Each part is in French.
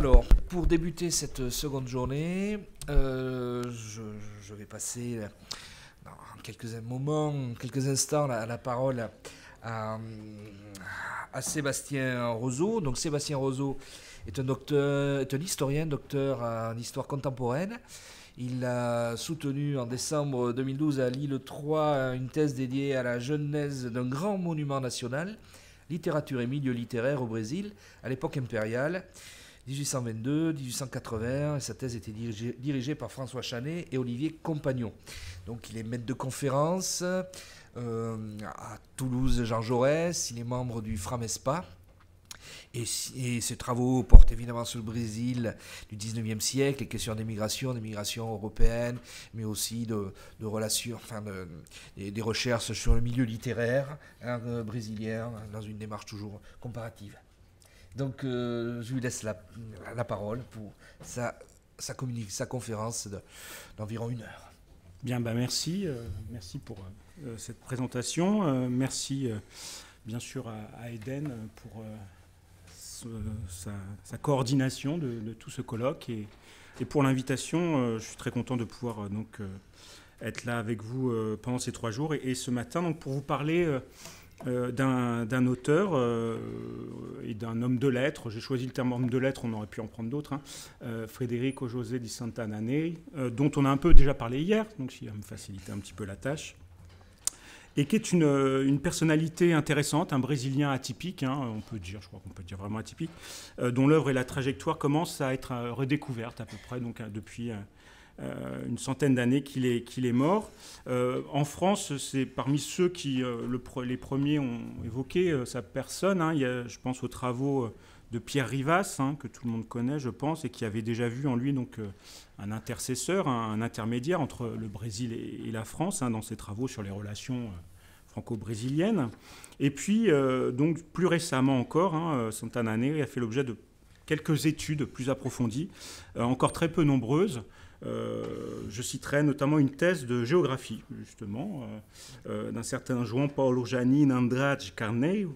Alors, pour débuter cette seconde journée, je vais passer en quelques moments, quelques instants, la parole à, à Sébastien Roseau. Donc, Sébastien Roseau est un docteur, est un historien, docteur en histoire contemporaine. Il a soutenu en décembre 2012 à Lille 3 une thèse dédiée à la genèse d'un grand monument national, littérature et milieu littéraire au Brésil, à l'époque impériale, 1822-1880. Et sa thèse était dirigée par François Chanet et Olivier Compagnon. Donc il est maître de conférence à Toulouse Jean Jaurès, il est membre du Framespa. Et ses travaux portent évidemment sur le Brésil du 19e siècle, les questions des migrations européennes, mais aussi de relations, des recherches sur le milieu littéraire brésilien, dans une démarche toujours comparative. Donc je lui laisse la parole pour sa conférence d'environ 1 heure. Bien, merci pour cette présentation. Merci bien sûr à Eden pour sa coordination de tout ce colloque et pour l'invitation. Je suis très content de pouvoir être là avec vous pendant ces 3 jours et ce matin donc, pour vous parler d'un auteur et d'un homme de lettres. J'ai choisi le terme homme de lettres, on aurait pu en prendre d'autres, Frederico José di Santana Neri, dont on a un peu déjà parlé hier, donc il va me faciliter un petit peu la tâche, et qui est une personnalité intéressante, un Brésilien atypique, on peut dire, je crois qu'on peut dire vraiment atypique, dont l'œuvre et la trajectoire commencent à être redécouvertes à peu près, donc depuis une centaine d'années qu'il est mort. En France, c'est parmi ceux qui, les premiers ont évoqué sa personne. Il y a, je pense aux travaux de Pierre Rivas, que tout le monde connaît, je pense, et qui avait déjà vu en lui donc, un intercesseur, un intermédiaire entre le Brésil et la France, dans ses travaux sur les relations franco-brésiliennes. Et puis, donc, plus récemment encore, Santana Neri a fait l'objet de quelques études plus approfondies, encore très peu nombreuses. Je citerai notamment une thèse de géographie, justement, d'un certain João Paulo Janin Andrade Carneiro,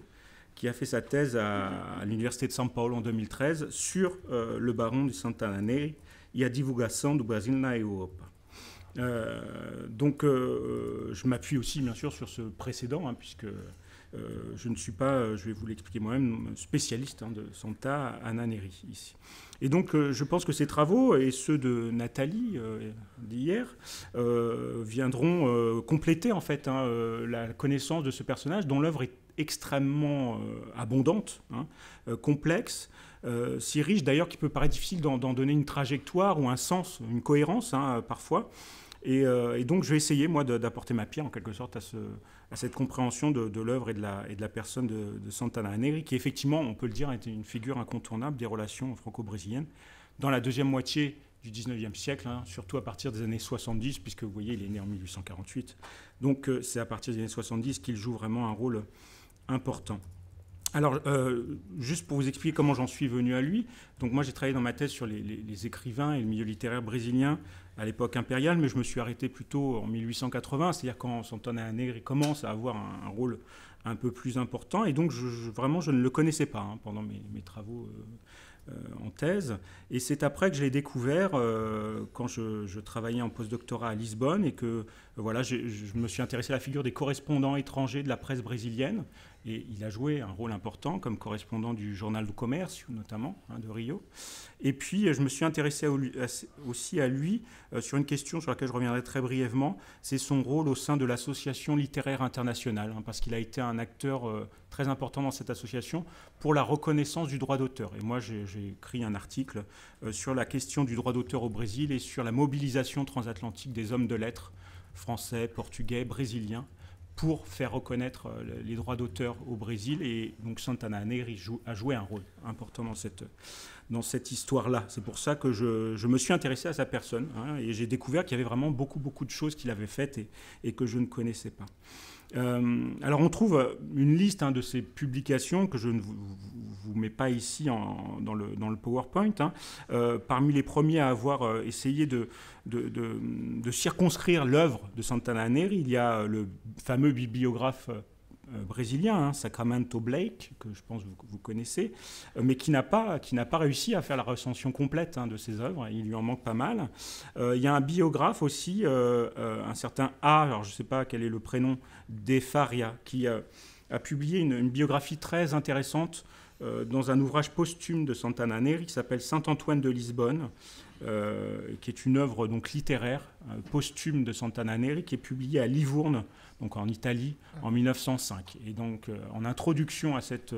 qui a fait sa thèse à l'Université de São Paulo en 2013 sur le baron de Santana Neri et la divulgação do Brasil na Europa. Donc, je m'appuie aussi, bien sûr, sur ce précédent, puisque je ne suis pas, je vais vous l'expliquer moi-même, spécialiste de Santana Neri ici. Et donc, je pense que ces travaux, et ceux de Nathalie d'hier, viendront compléter en fait la connaissance de ce personnage, dont l'œuvre est extrêmement abondante, complexe, si riche d'ailleurs qu'il peut paraître difficile d'en donner une trajectoire ou un sens, une cohérence parfois. Et donc, je vais essayer, moi, d'apporter ma pierre, en quelque sorte, à cette compréhension de l'œuvre et de la personne de Santana Neri, qui, effectivement, on peut le dire, était une figure incontournable des relations franco-brésiliennes dans la deuxième moitié du 19e siècle, surtout à partir des années 70, puisque, vous voyez, il est né en 1848. Donc, c'est à partir des années 70 qu'il joue vraiment un rôle important. Alors, juste pour vous expliquer comment j'en suis venu à lui, donc moi j'ai travaillé dans ma thèse sur les écrivains et le milieu littéraire brésilien à l'époque impériale, mais je me suis arrêté plutôt en 1880, c'est-à-dire quand Santana Neri commence à avoir un rôle un peu plus important, et donc vraiment je ne le connaissais pas pendant mes travaux en thèse, et c'est après que je l'ai découvert quand je travaillais en postdoctorat à Lisbonne, et que voilà, je me suis intéressé à la figure des correspondants étrangers de la presse brésilienne, et il a joué un rôle important comme correspondant du Journal do Comércio, notamment, de Rio. Et puis, je me suis intéressé aussi à lui sur une question sur laquelle je reviendrai très brièvement, c'est son rôle au sein de l'Association littéraire internationale, parce qu'il a été un acteur très important dans cette association pour la reconnaissance du droit d'auteur. Et moi, j'ai écrit un article sur la question du droit d'auteur au Brésil et sur la mobilisation transatlantique des hommes de lettres français, portugais, brésiliens, pour faire reconnaître les droits d'auteur au Brésil. Et donc Santana Neri a joué un rôle important dans cette histoire-là. C'est pour ça que je me suis intéressé à sa personne, et j'ai découvert qu'il y avait vraiment beaucoup de choses qu'il avait faites et que je ne connaissais pas. Alors on trouve une liste de ses publications que je ne vous mets pas ici dans le PowerPoint. Parmi les premiers à avoir essayé de circonscrire l'œuvre de Santana Neri, il y a le fameux bibliographe brésilien, hein, Sacramento Blake, que je pense que vous connaissez, mais qui n'a pas réussi à faire la recension complète, hein, de ses œuvres. Il lui en manque pas mal. Il y a un biographe aussi, un certain alors je ne sais pas quel est le prénom, De Faria, qui a publié une biographie très intéressante dans un ouvrage posthume de Santana Neri qui s'appelle Saint-Antoine de Lisbonne, qui est une œuvre donc littéraire posthume de Santana Neri, qui est publiée à Livourne, donc en Italie, en 1905. Et donc en introduction à cette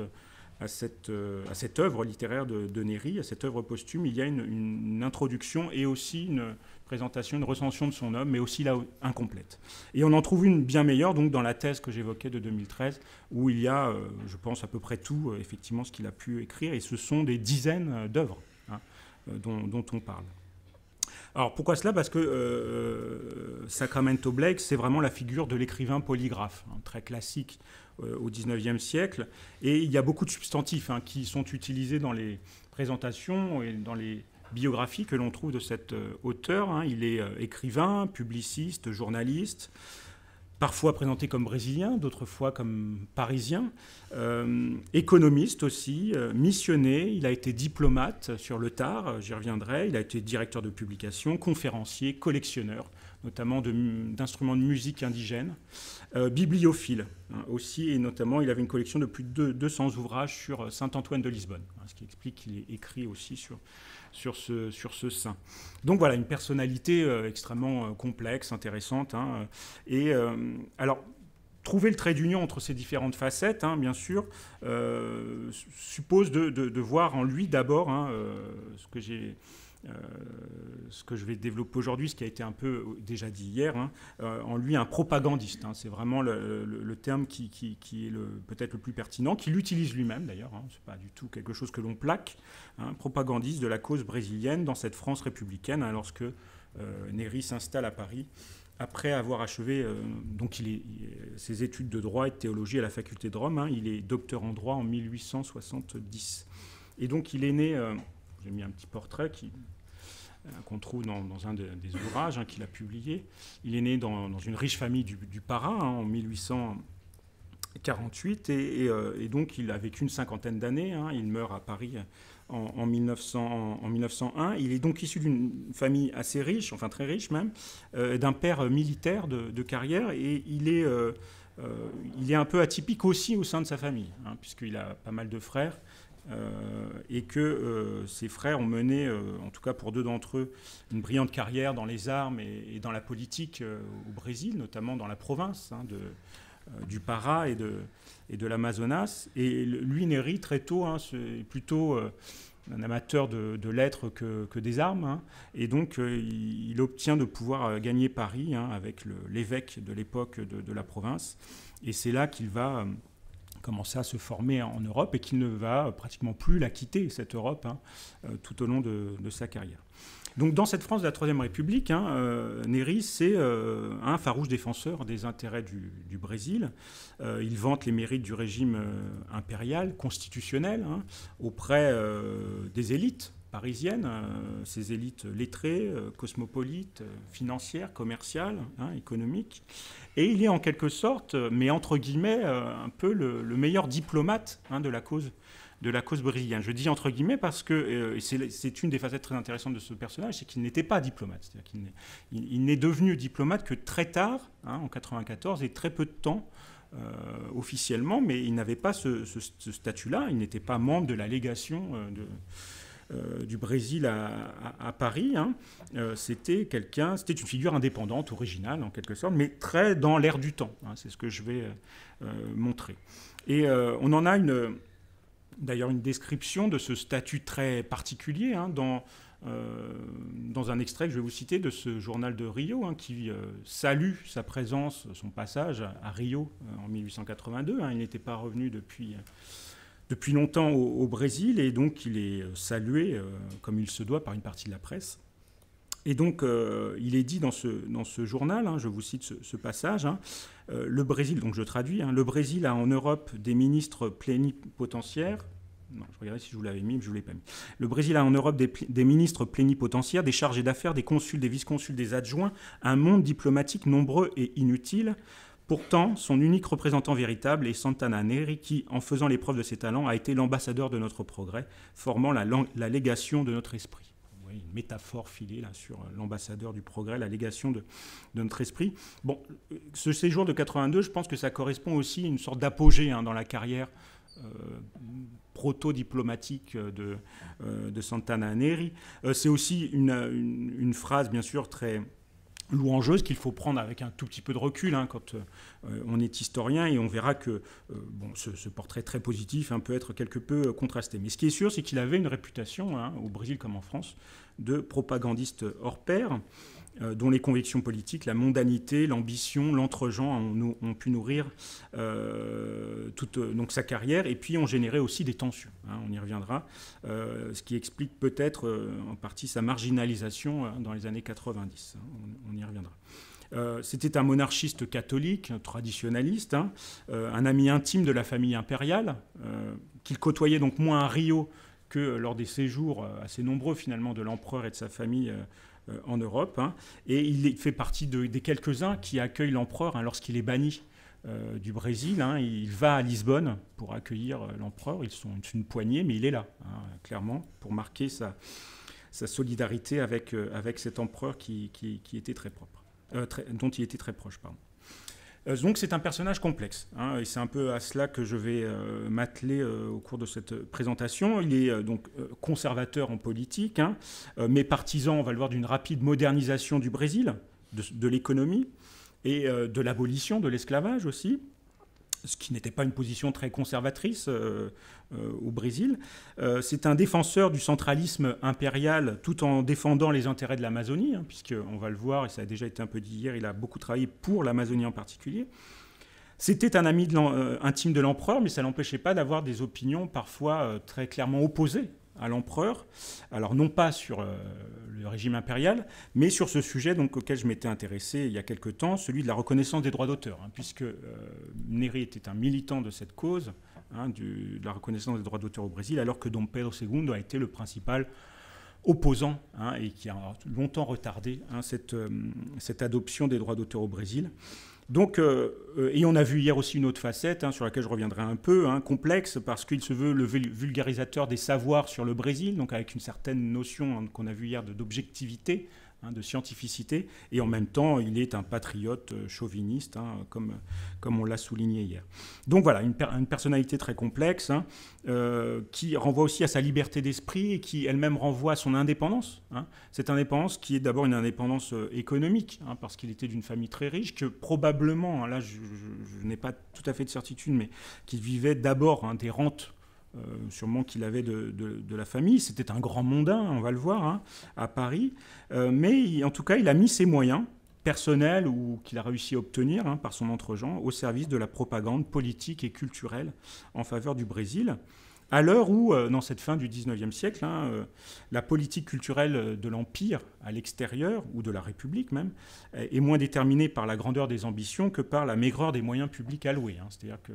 œuvre littéraire de Neri, à cette œuvre posthume, il y a une introduction et aussi une présentation, une recension de son œuvre, mais aussi là incomplète. Et on en trouve une bien meilleure donc dans la thèse que j'évoquais de 2013, où il y a, je pense, à peu près tout, effectivement, ce qu'il a pu écrire, et ce sont des dizaines d'œuvres, hein, dont on parle. Alors pourquoi cela? Parce que Sacramento Blake, c'est vraiment la figure de l'écrivain polygraphe, hein, très classique au XIXe siècle. Et il y a beaucoup de substantifs, hein, qui sont utilisés dans les présentations et dans les biographies que l'on trouve de cet auteur, hein. Il est écrivain, publiciste, journaliste, parfois présenté comme brésilien, d'autres fois comme parisien, économiste aussi, missionné, il a été diplomate sur le tard, j'y reviendrai, il a été directeur de publication, conférencier, collectionneur, notamment d'instruments de musique indigènes, bibliophile, hein, aussi, et notamment il avait une collection de plus de 200 ouvrages sur Saint-Antoine de Lisbonne, hein, ce qui explique qu'il est écrit aussi sur ce saint. Donc voilà, une personnalité extrêmement complexe, intéressante, hein, et alors, trouver le trait d'union entre ces différentes facettes, hein, bien sûr, suppose de voir en lui d'abord, hein, ce que je vais développer aujourd'hui, ce qui a été un peu déjà dit hier, hein, en lui un propagandiste, hein. C'est vraiment le terme qui est peut-être le plus pertinent, qu'il utilise lui-même d'ailleurs, hein, c'est pas du tout quelque chose que l'on plaque, hein, propagandiste de la cause brésilienne dans cette France républicaine, hein, lorsque Neri s'installe à Paris après avoir achevé ses études de droit et de théologie à la faculté de Rome, hein. Il est docteur en droit en 1870. Et donc il est né, j'ai mis un petit portrait qu'on trouve dans un des ouvrages, hein, qu'il a publié. Il est né dans une riche famille du Para, hein, en 1848, et donc il a vécu une cinquantaine d'années, hein. Il meurt à Paris en 1901. Il est donc issu d'une famille assez riche, enfin très riche même, d'un père militaire de carrière, et il est un peu atypique aussi au sein de sa famille, hein, puisqu'il a pas mal de frères, et que ses frères ont mené, en tout cas pour deux d'entre eux, une brillante carrière dans les armes et dans la politique au Brésil, notamment dans la province, hein, du Para et de l'Amazonas. Et lui, Neri, très tôt, hein, c'est plutôt un amateur de lettres que des armes, hein. Et donc il obtient de pouvoir gagner Paris, hein, avec l'évêque de l'époque de la province. Et c'est là qu'il va commencer à se former en Europe et qu'il ne va pratiquement plus la quitter, cette Europe, hein, tout au long de sa carrière. Donc dans cette France de la Troisième République, hein, Neri, c'est un farouche défenseur des intérêts du Brésil. Il vante les mérites du régime impérial, constitutionnel, hein, auprès des élites parisiennes, ces élites lettrées, cosmopolites, financières, commerciales, hein, économiques. Et il est en quelque sorte, mais entre guillemets, un peu le meilleur diplomate, hein, de la cause brésilienne. Je dis entre guillemets parce que c'est une des facettes très intéressantes de ce personnage, c'est qu'il n'était pas diplomate. C'est-à-dire qu'il n'est devenu diplomate que très tard, hein, en 1994, et très peu de temps officiellement, mais il n'avait pas ce statut-là. Il n'était pas membre de la légation du Brésil à Paris, hein. C'était une figure indépendante, originale en quelque sorte, mais très dans l'air du temps, hein. C'est ce que je vais montrer. Et on en a d'ailleurs une description de ce statut très particulier, hein, dans un extrait que je vais vous citer de ce journal de Rio, hein, qui salue sa présence, son passage à Rio en 1882. Hein. Il n'était pas revenu depuis longtemps au Brésil, et donc il est salué comme il se doit par une partie de la presse. Et donc il est dit dans ce journal, hein, je vous cite ce passage, hein, le Brésil, donc je traduis, hein, le Brésil a en Europe des ministres plénipotentiaires. Non, je regardais si je vous l'avais mis, mais je ne vous l'ai pas mis. Le Brésil a en Europe des ministres plénipotentiaires, des chargés d'affaires, des consuls, des vice-consuls, des adjoints, un monde diplomatique nombreux et inutile. Pourtant, son unique représentant véritable est Santana Neri, qui, en faisant l'épreuve de ses talents, a été l'ambassadeur de notre progrès, formant la légation de notre esprit. Vous voyez, une métaphore filée là, sur l'ambassadeur du progrès, la légation de notre esprit. Bon, ce séjour de 82, je pense que ça correspond aussi à une sorte d'apogée dans la carrière proto-diplomatique de Santana Neri. C'est aussi une phrase, bien sûr, très louangeuse qu'il faut prendre avec un tout petit peu de recul quand on est historien, et on verra que ce portrait très positif peut être quelque peu contrasté. Mais ce qui est sûr, c'est qu'il avait une réputation, au Brésil comme en France, de propagandiste hors pair, dont les convictions politiques, la mondanité, l'ambition, l'entre-gens ont pu nourrir toute donc sa carrière, et puis ont généré aussi des tensions. On y reviendra, ce qui explique peut-être en partie sa marginalisation dans les années 90. On y reviendra. C'était un monarchiste catholique, traditionnaliste, un ami intime de la famille impériale, qu'il côtoyait donc moins à Rio que lors des séjours assez nombreux finalement de l'empereur et de sa famille en Europe. Et il fait partie des quelques-uns qui accueillent l'empereur lorsqu'il est banni du Brésil. Il va à Lisbonne pour accueillir l'empereur. Ils sont une poignée, mais il est là, clairement, pour marquer sa solidarité avec cet empereur qui était très propre, dont il était très proche. Donc c'est un personnage complexe, et c'est un peu à cela que je vais m'atteler au cours de cette présentation. Il est donc conservateur en politique, mais partisan, on va le voir, d'une rapide modernisation du Brésil, de l'économie, et de l'abolition de l'esclavage aussi, ce qui n'était pas une position très conservatrice au Brésil. C'est un défenseur du centralisme impérial tout en défendant les intérêts de l'Amazonie, puisqu'on va le voir, et ça a déjà été un peu dit hier, il a beaucoup travaillé pour l'Amazonie en particulier. C'était un ami intime de l'empereur, mais ça ne l'empêchait pas d'avoir des opinions parfois très clairement opposées à l'empereur. Alors non pas sur le régime impérial, mais sur ce sujet auquel je m'étais intéressé il y a quelque temps, celui de la reconnaissance des droits d'auteur, puisque Neri était un militant de cette cause, de la reconnaissance des droits d'auteur au Brésil, alors que Dom Pedro II a été le principal opposant et qui a longtemps retardé cette adoption des droits d'auteur au Brésil. Donc, et on a vu hier aussi une autre facette, sur laquelle je reviendrai un peu, complexe, parce qu'il se veut le vulgarisateur des savoirs sur le Brésil, donc avec une certaine notion qu'on a vu hier d'objectivité, de scientificité, et en même temps, il est un patriote chauviniste, comme on l'a souligné hier. Donc voilà, une personnalité très complexe, qui renvoie aussi à sa liberté d'esprit et qui elle-même renvoie à son indépendance. Cette indépendance qui est d'abord une indépendance économique, parce qu'il était d'une famille très riche, que probablement, là je n'ai pas tout à fait de certitude, mais qu'il vivait d'abord des rentes sûrement qu'il avait de la famille. C'était un grand mondain, on va le voir, à Paris. Mais en tout cas, il a mis ses moyens personnels ou qu'il a réussi à obtenir par son entre-gens au service de la propagande politique et culturelle en faveur du Brésil. À l'heure où, dans cette fin du XIXe siècle, la politique culturelle de l'Empire à l'extérieur, ou de la République même, est moins déterminée par la grandeur des ambitions que par la maigreur des moyens publics alloués. C'est-à-dire que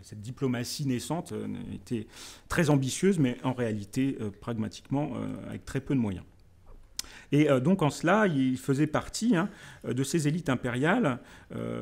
cette diplomatie naissante était très ambitieuse, mais en réalité, pragmatiquement, avec très peu de moyens. Et donc en cela, il faisait partie de ces élites impériales,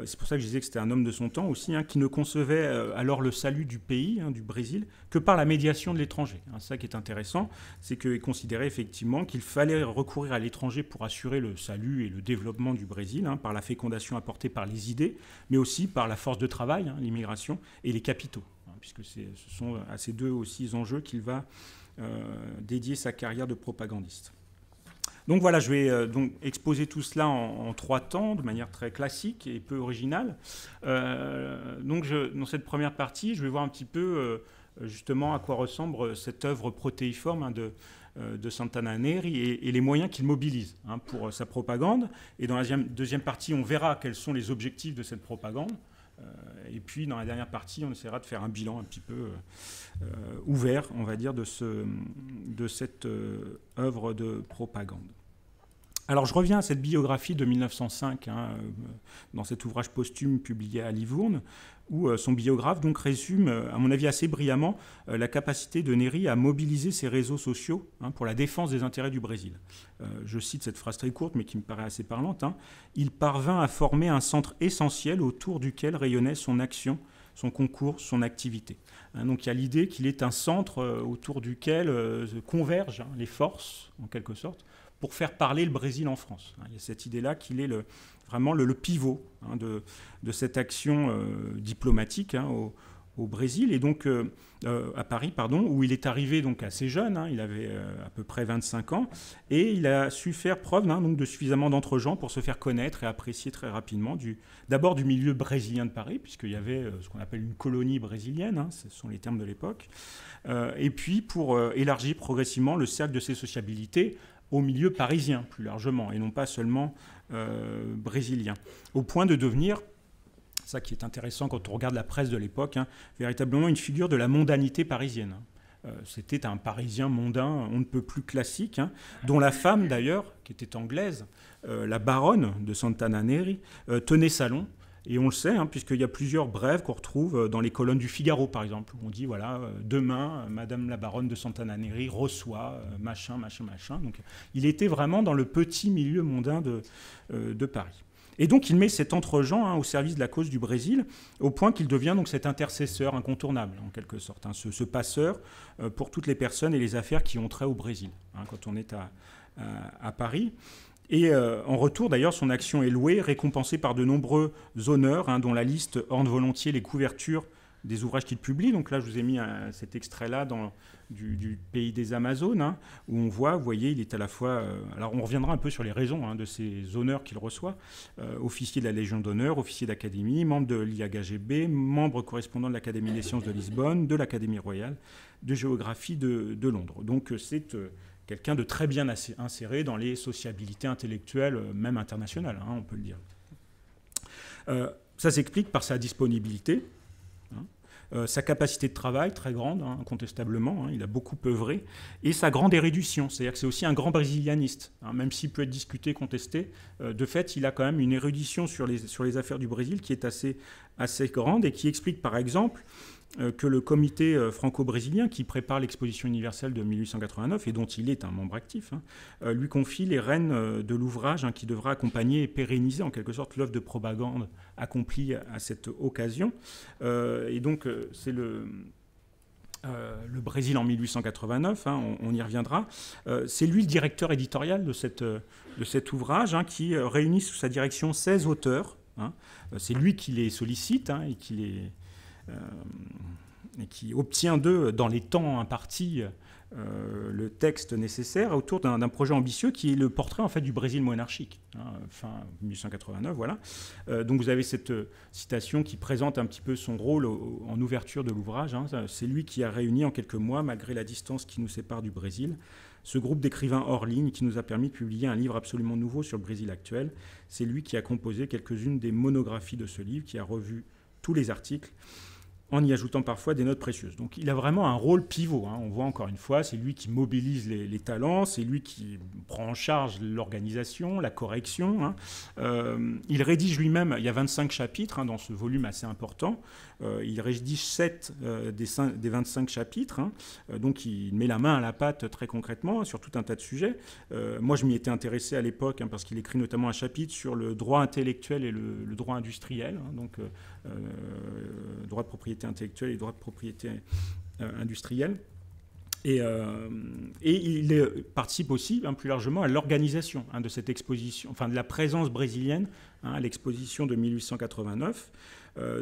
c'est pour ça que je disais que c'était un homme de son temps aussi, qui ne concevait alors le salut du pays, du Brésil, que par la médiation de l'étranger. C'est ça qui est intéressant, c'est qu'il considérait effectivement qu'il fallait recourir à l'étranger pour assurer le salut et le développement du Brésil, par la fécondation apportée par les idées, mais aussi par la force de travail, l'immigration, et les capitaux, puisque ce sont à ces deux aussi enjeux qu'il va dédier sa carrière de propagandiste. Donc voilà, je vais donc exposer tout cela en 3 temps, de manière très classique et peu originale. Donc dans cette première partie, je vais voir un petit peu justement à quoi ressemble cette œuvre protéiforme de Santana Neri et les moyens qu'il mobilise pour sa propagande. Et dans la deuxième partie, on verra quels sont les objectifs de cette propagande. Et puis dans la dernière partie, on essaiera de faire un bilan un petit peu ouvert, on va dire, de cette œuvre de propagande. Alors je reviens à cette biographie de 1905, dans cet ouvrage posthume publié à Livourne, où son biographe donc résume, à mon avis assez brillamment, la capacité de Néry à mobiliser ses réseaux sociaux pour la défense des intérêts du Brésil. Je cite cette phrase très courte, mais qui me paraît assez parlante. Il parvint à former un centre essentiel autour duquel rayonnait son action, son concours, son activité. Donc il y a l'idée qu'il est un centre autour duquel convergent les forces, en quelque sorte, pour faire parler le Brésil en France. Il y a cette idée-là qu'il est vraiment le pivot de cette action diplomatique au Brésil, et donc à Paris, où il est arrivé donc assez jeune, il avait à peu près 25 ans, et il a su faire preuve donc de suffisamment d'entre-gens pour se faire connaître et apprécier très rapidement, d'abord du milieu brésilien de Paris, puisqu'il y avait ce qu'on appelle une colonie brésilienne, ce sont les termes de l'époque, et puis pour élargir progressivement le cercle de ses sociabilités au milieu parisien, plus largement, et non pas seulement brésilien, au point de devenir, ça qui est intéressant quand on regarde la presse de l'époque, véritablement une figure de la mondanité parisienne. C'était un Parisien mondain, on ne peut plus classique, dont la femme d'ailleurs, qui était anglaise, la baronne de Santana Neri, tenait salon. Et on le sait, puisqu'il y a plusieurs brèves qu'on retrouve dans les colonnes du Figaro, par exemple, où on dit, voilà, demain, Madame la baronne de Santana Neri reçoit machin. Donc, il était vraiment dans le petit milieu mondain de Paris. Et donc, il met cet entre-gens au service de la cause du Brésil, au point qu'il devient donc cet intercesseur incontournable, en quelque sorte, ce passeur pour toutes les personnes et les affaires qui ont trait au Brésil, quand on est à Paris. Et en retour, d'ailleurs, son action est louée, récompensée par de nombreux honneurs, dont la liste orne volontiers les couvertures des ouvrages qu'il publie. Donc là, je vous ai mis cet extrait-là du pays des Amazones, où on voit, vous voyez, il est à la fois... alors, on reviendra un peu sur les raisons de ces honneurs qu'il reçoit. Officier de la Légion d'honneur, officier d'académie, membre de l'IAGB, membre correspondant de l'Académie des sciences de Lisbonne, de l'Académie royale de géographie de Londres. Donc, c'est... quelqu'un de très bien inséré dans les sociabilités intellectuelles, même internationales, on peut le dire. Ça s'explique par sa disponibilité, sa capacité de travail très grande, incontestablement, il a beaucoup œuvré, et sa grande érudition, c'est-à-dire que c'est aussi un grand brésilianiste, même s'il peut être discuté, contesté, de fait, il a quand même une érudition sur les affaires du Brésil qui est assez grande et qui explique, par exemple, que le comité franco-brésilien qui prépare l'exposition universelle de 1889 et dont il est un membre actif, lui confie les rênes de l'ouvrage qui devra accompagner et pérenniser en quelque sorte l'œuvre de propagande accomplie à cette occasion. Et donc c'est le Brésil en 1889, on y reviendra. C'est lui le directeur éditorial de cet ouvrage qui réunit sous sa direction 16 auteurs. C'est lui qui les sollicite et qui obtient d'eux, dans les temps impartis, le texte nécessaire autour d'un projet ambitieux qui est le portrait en fait du Brésil monarchique, fin 1889, voilà. Donc vous avez cette citation qui présente un petit peu son rôle en ouverture de l'ouvrage. C'est lui qui a réuni en quelques mois, malgré la distance qui nous sépare du Brésil, ce groupe d'écrivains hors ligne qui nous a permis de publier un livre absolument nouveau sur le Brésil actuel. C'est lui qui a composé quelques-unes des monographies de ce livre, qui a revu tous les articles, en y ajoutant parfois des notes précieuses. Donc il a vraiment un rôle pivot. On voit encore une fois, c'est lui qui mobilise les talents, c'est lui qui prend en charge l'organisation, la correction. Il rédige lui-même, il y a 25 chapitres dans ce volume assez important. Il rédige 7 des 25 chapitres. Donc il met la main à la pâte très concrètement sur tout un tas de sujets. Moi, je m'y étais intéressé à l'époque parce qu'il écrit notamment un chapitre sur le droit intellectuel et le droit industriel. Donc droit de propriété intellectuelle et droit de propriété industrielle. Et il participe aussi plus largement à l'organisation de cette exposition, enfin de la présence brésilienne à l'exposition de 1889,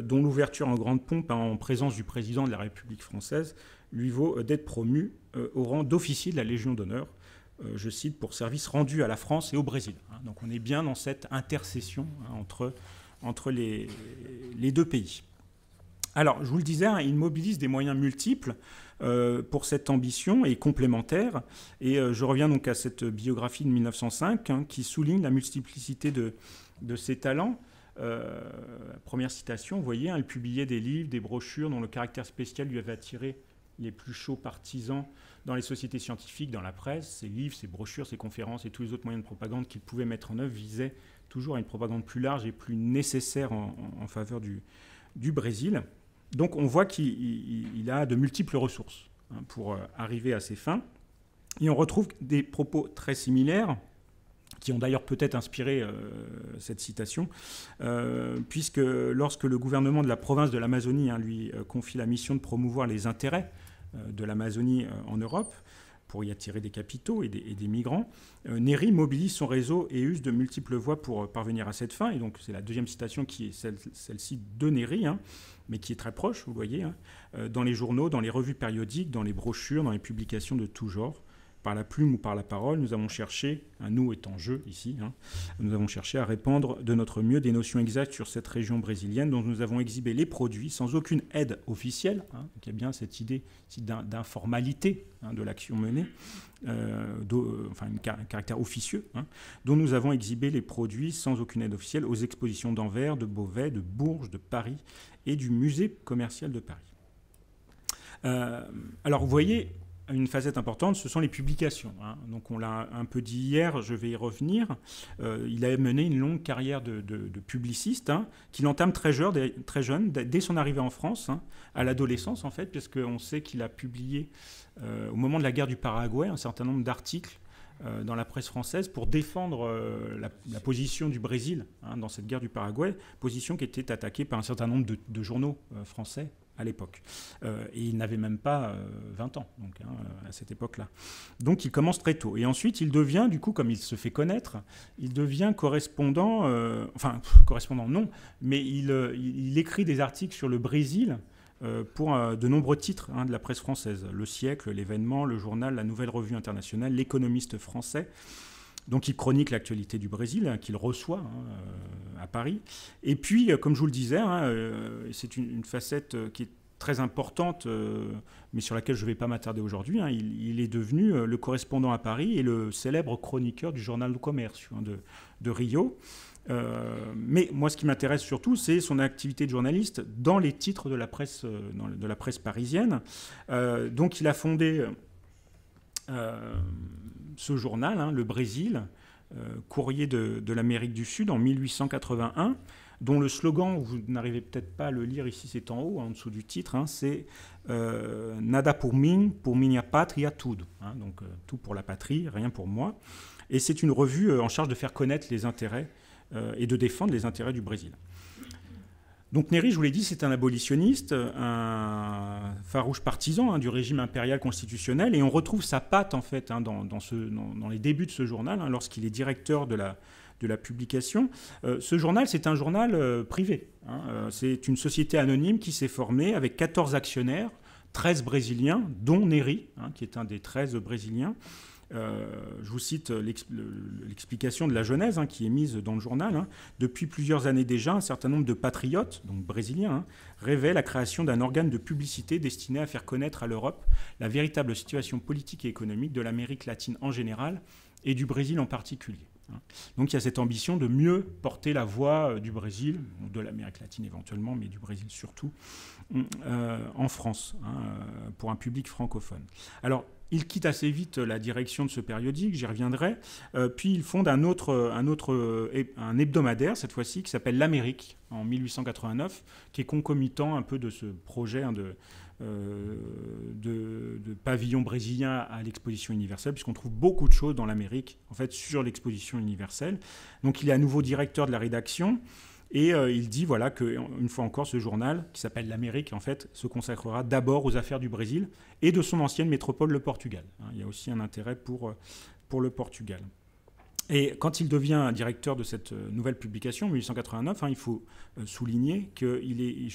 dont l'ouverture en grande pompe en présence du président de la République française lui vaut d'être promu au rang d'officier de la Légion d'honneur, je cite, pour service rendu à la France et au Brésil. Donc on est bien dans cette intercession entre les deux pays. Alors, je vous le disais, il mobilise des moyens multiples pour cette ambition et complémentaires. Et je reviens donc à cette biographie de 1905 qui souligne la multiplicité de ses talents. Première citation, vous voyez, il publiait des livres, des brochures dont le caractère spécial lui avait attiré les plus chauds partisans dans les sociétés scientifiques, dans la presse. Ses livres, ses brochures, ses conférences et tous les autres moyens de propagande qu'il pouvait mettre en œuvre visaient toujours à une propagande plus large et plus nécessaire en faveur du Brésil. Donc on voit qu'il a de multiples ressources pour arriver à ses fins. Et on retrouve des propos très similaires qui ont d'ailleurs peut-être inspiré cette citation, puisque lorsque le gouvernement de la province de l'Amazonie lui confie la mission de promouvoir les intérêts de l'Amazonie en Europe, pour y attirer des capitaux et des migrants, Néry mobilise son réseau et use de multiples voies pour parvenir à cette fin. Et donc c'est la deuxième citation qui est celle-ci de Néry, mais qui est très proche, vous voyez, dans les journaux, dans les revues périodiques, dans les brochures, dans les publications de tout genre. Par la plume ou par la parole, nous avons cherché, nous étant je ici, nous avons cherché à répandre de notre mieux des notions exactes sur cette région brésilienne dont nous avons exhibé les produits sans aucune aide officielle. Donc il y a bien cette idée d'informalité de l'action menée, un caractère officieux, dont nous avons exhibé les produits sans aucune aide officielle aux expositions d'Anvers, de Beauvais, de Bourges, de Paris et du musée commercial de Paris. Alors vous voyez, une facette importante, ce sont les publications. Donc on l'a un peu dit hier, je vais y revenir. Il a mené une longue carrière de publiciste qu'il entame très jeune, dès son arrivée en France, à l'adolescence en fait, puisqu'on sait qu'il a publié au moment de la guerre du Paraguay un certain nombre d'articles dans la presse française pour défendre la position du Brésil dans cette guerre du Paraguay, position qui était attaquée par un certain nombre de journaux français à l'époque. Et il n'avait même pas 20 ans donc, à cette époque-là. Donc il commence très tôt. Et ensuite, il devient, du coup, comme il se fait connaître, il devient correspondant, correspondant non, mais il écrit des articles sur le Brésil pour de nombreux titres de la presse française. Le Siècle, L'Événement, Le Journal, La Nouvelle Revue Internationale, L'Économiste français. Donc il chronique l'actualité du Brésil, qu'il reçoit à Paris. Et puis, comme je vous le disais, c'est une facette qui est très importante, mais sur laquelle je ne vais pas m'attarder aujourd'hui. Il est devenu le correspondant à Paris et le célèbre chroniqueur du Journal du Commerce de Rio. Mais moi, ce qui m'intéresse surtout, c'est son activité de journaliste dans les titres de la presse parisienne. Donc il a fondé ce journal, Le Brésil, courrier de l'Amérique du Sud, en 1881, dont le slogan, vous n'arrivez peut-être pas à le lire ici, c'est en haut, en dessous du titre, c'est Nada por minha patria tudo. Donc tout pour la patrie, rien pour moi. Et c'est une revue en charge de faire connaître les intérêts et de défendre les intérêts du Brésil. Donc Néry, je vous l'ai dit, c'est un abolitionniste, un farouche partisan du régime impérial constitutionnel, et on retrouve sa patte en fait dans les débuts de ce journal, lorsqu'il est directeur de la publication. Ce journal, c'est un journal privé. C'est une société anonyme qui s'est formée avec 14 actionnaires, 13 Brésiliens, dont Néry, qui est un des 13 Brésiliens. Je vous cite l'explication de la genèse qui est mise dans le journal. Depuis plusieurs années déjà, un certain nombre de patriotes, donc brésiliens, rêvaient la création d'un organe de publicité destiné à faire connaître à l'Europe la véritable situation politique et économique de l'Amérique latine en général et du Brésil en particulier. Donc il y a cette ambition de mieux porter la voix du Brésil, de l'Amérique latine éventuellement, mais du Brésil surtout, en France, pour un public francophone. Alors, il quitte assez vite la direction de ce périodique, j'y reviendrai, puis il fonde un hebdomadaire, cette fois-ci, qui s'appelle L'Amérique, en 1889, qui est concomitant un peu de ce projet de pavillon brésilien à l'exposition universelle, puisqu'on trouve beaucoup de choses dans l'Amérique, en fait, sur l'exposition universelle. Donc il est à nouveau directeur de la rédaction, et il dit voilà qu'une fois encore, ce journal, qui s'appelle L'Amérique, en fait, se consacrera d'abord aux affaires du Brésil et de son ancienne métropole, le Portugal. Il y a aussi un intérêt pour le Portugal. Et quand il devient directeur de cette nouvelle publication, en 1889, il faut souligner qu'il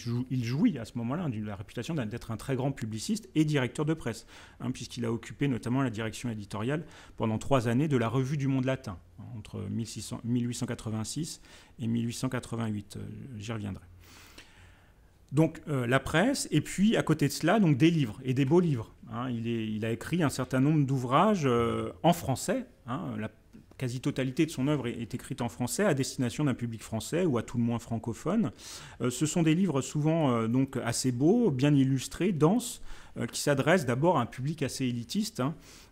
jouit à ce moment-là de la réputation d'être un très grand publiciste et directeur de presse, puisqu'il a occupé notamment la direction éditoriale pendant 3 années de la Revue du Monde Latin, entre 1886 et 1888. J'y reviendrai. Donc la presse, et puis à côté de cela, donc, des livres, et des beaux livres. Il a écrit un certain nombre d'ouvrages en français, quasi-totalité de son œuvre est écrite en français, à destination d'un public français ou à tout le moins francophone. Ce sont des livres souvent donc assez beaux, bien illustrés, denses, qui s'adressent d'abord à un public assez élitiste,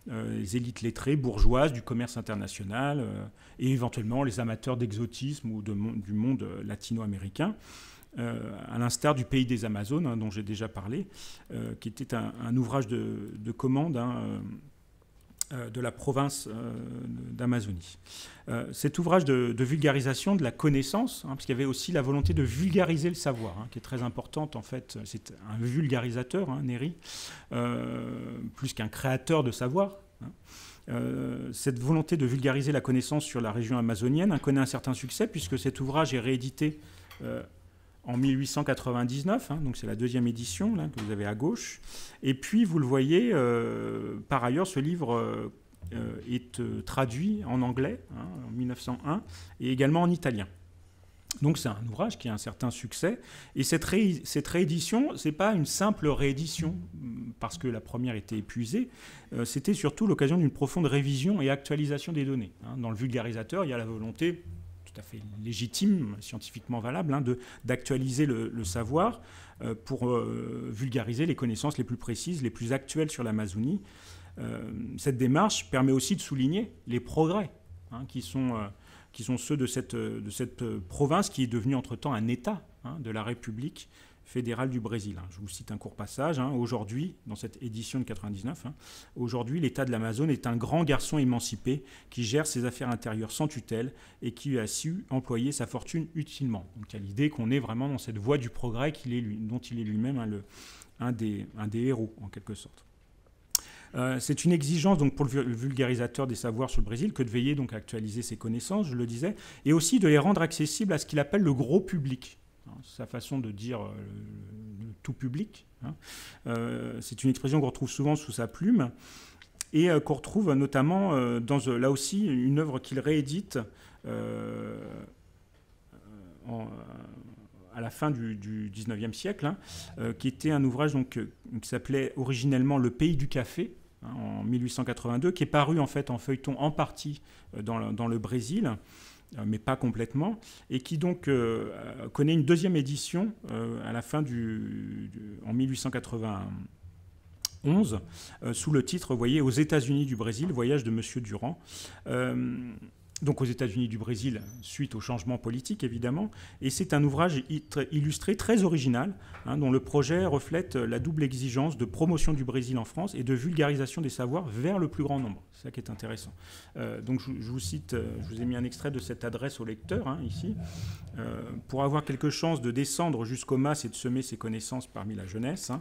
les élites lettrées, bourgeoises, du commerce international, et éventuellement les amateurs d'exotisme ou du monde latino-américain. À l'instar du Pays des Amazones, dont j'ai déjà parlé, qui était un ouvrage de commande de la province d'Amazonie. Cet ouvrage de vulgarisation de la connaissance, parce qu'il y avait aussi la volonté de vulgariser le savoir, qui est très importante en fait. C'est un vulgarisateur, Néri, plus qu'un créateur de savoir. Cette volonté de vulgariser la connaissance sur la région amazonienne connaît un certain succès, puisque cet ouvrage est réédité en 1899, donc c'est la deuxième édition là, que vous avez à gauche. Et puis, vous le voyez, par ailleurs, ce livre est traduit en anglais en 1901 et également en italien. Donc c'est un ouvrage qui a un certain succès. Et cette réédition, ce n'est pas une simple réédition, parce que la première était épuisée. C'était surtout l'occasion d'une profonde révision et actualisation des données. Dans le vulgarisateur, il y a la volonté tout à fait légitime, scientifiquement valable, d'actualiser le savoir pour vulgariser les connaissances les plus précises, les plus actuelles sur l'Amazonie. Cette démarche permet aussi de souligner les progrès qui sont ceux de cette province qui est devenue entre-temps un État de la République fédérale du Brésil. Je vous cite un court passage. Aujourd'hui, dans cette édition de 99, aujourd'hui, l'État de l'Amazone est un grand garçon émancipé qui gère ses affaires intérieures sans tutelle et qui a su employer sa fortune utilement. Donc il y a l'idée qu'on est vraiment dans cette voie du progrès dont il est lui-même un des héros, en quelque sorte. C'est une exigence donc, pour le vulgarisateur des savoirs sur le Brésil que de veiller donc, à actualiser ses connaissances, je le disais, et aussi de les rendre accessibles à ce qu'il appelle le gros public. Sa façon de dire le tout public. C'est une expression qu'on retrouve souvent sous sa plume et qu'on retrouve notamment dans, là aussi, une œuvre qu'il réédite à la fin du 19e siècle, qui était un ouvrage donc, qui s'appelait originellement « Le pays du café », en 1882, qui est paru en fait en feuilleton en partie dans le Brésil, mais pas complètement, et qui donc connaît une deuxième édition à la fin en 1891, sous le titre, vous voyez, « Aux États-Unis du Brésil, voyage de Monsieur Durand ». Donc aux États-Unis du Brésil, suite au changement politique évidemment, et c'est un ouvrage illustré très original, dont le projet reflète la double exigence de promotion du Brésil en France et de vulgarisation des savoirs vers le plus grand nombre. C'est ça qui est intéressant. Donc je vous cite, je vous ai mis un extrait de cette adresse au lecteur ici. Pour avoir quelque chance de descendre jusqu'aux masses et de semer ses connaissances parmi la jeunesse,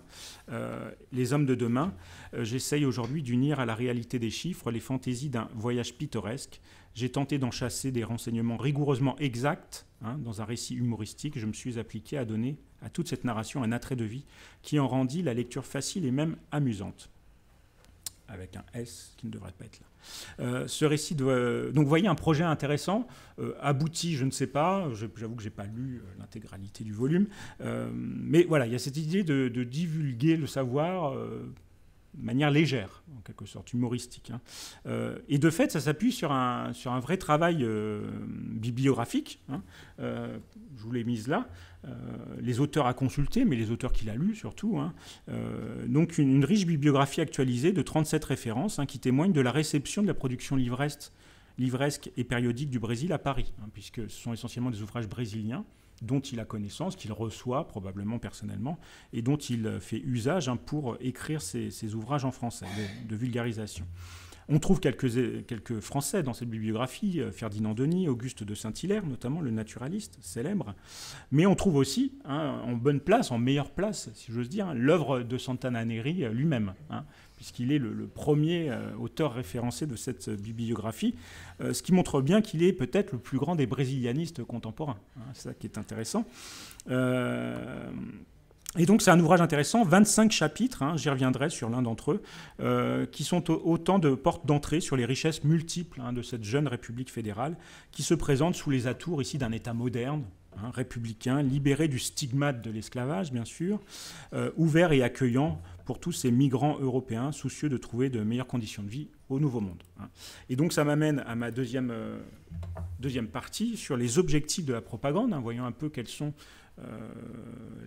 les hommes de demain, j'essaye aujourd'hui d'unir à la réalité des chiffres les fantaisies d'un voyage pittoresque. J'ai tenté d'en chasser des renseignements rigoureusement exacts dans un récit humoristique. Je me suis appliqué à donner à toute cette narration un attrait de vie qui en rendit la lecture facile et même amusante. Avec un S qui ne devrait pas être là. Ce récit doit... Donc vous voyez un projet intéressant, abouti, je ne sais pas, j'avoue que je n'ai pas lu l'intégralité du volume, mais voilà, il y a cette idée de divulguer le savoir de manière légère, en quelque sorte, humoristique. Et de fait, ça s'appuie sur un vrai travail bibliographique. Je vous l'ai mise là. Les auteurs à consulter, mais les auteurs qu'il a lus surtout. Donc une riche bibliographie actualisée de 37 références qui témoignent de la réception de la production livresque et périodique du Brésil à Paris, puisque ce sont essentiellement des ouvrages brésiliens dont il a connaissance, qu'il reçoit probablement personnellement, et dont il fait usage pour écrire ses ouvrages en français, de vulgarisation. On trouve quelques Français dans cette bibliographie, Ferdinand Denis, Auguste de Saint-Hilaire, notamment le naturaliste célèbre, mais on trouve aussi, en bonne place, en meilleure place, si j'ose dire, l'œuvre de Santana Neri lui-même, puisqu'il est le premier auteur référencé de cette bibliographie, ce qui montre bien qu'il est peut-être le plus grand des brésilianistes contemporains. C'est ça qui est intéressant. Et donc c'est un ouvrage intéressant, 25 chapitres, j'y reviendrai sur l'un d'entre eux, qui sont autant de portes d'entrée sur les richesses multiples de cette jeune République fédérale, qui se présente sous les atours ici d'un État moderne, républicain, libéré du stigmate de l'esclavage, bien sûr, ouvert et accueillant pour tous ces migrants européens soucieux de trouver de meilleures conditions de vie au Nouveau Monde. Et donc ça m'amène à ma deuxième partie sur les objectifs de la propagande, voyant un peu quelles sont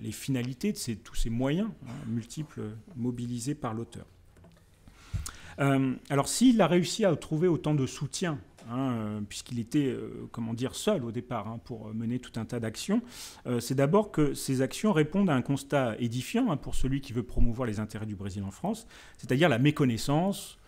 les finalités de tous ces moyens multiples mobilisés par l'auteur. Alors s'il a réussi à trouver autant de soutien, puisqu'il était seul au départ pour mener tout un tas d'actions, c'est d'abord que ces actions répondent à un constat édifiant pour celui qui veut promouvoir les intérêts du Brésil en France, c'est-à-dire la méconnaissance,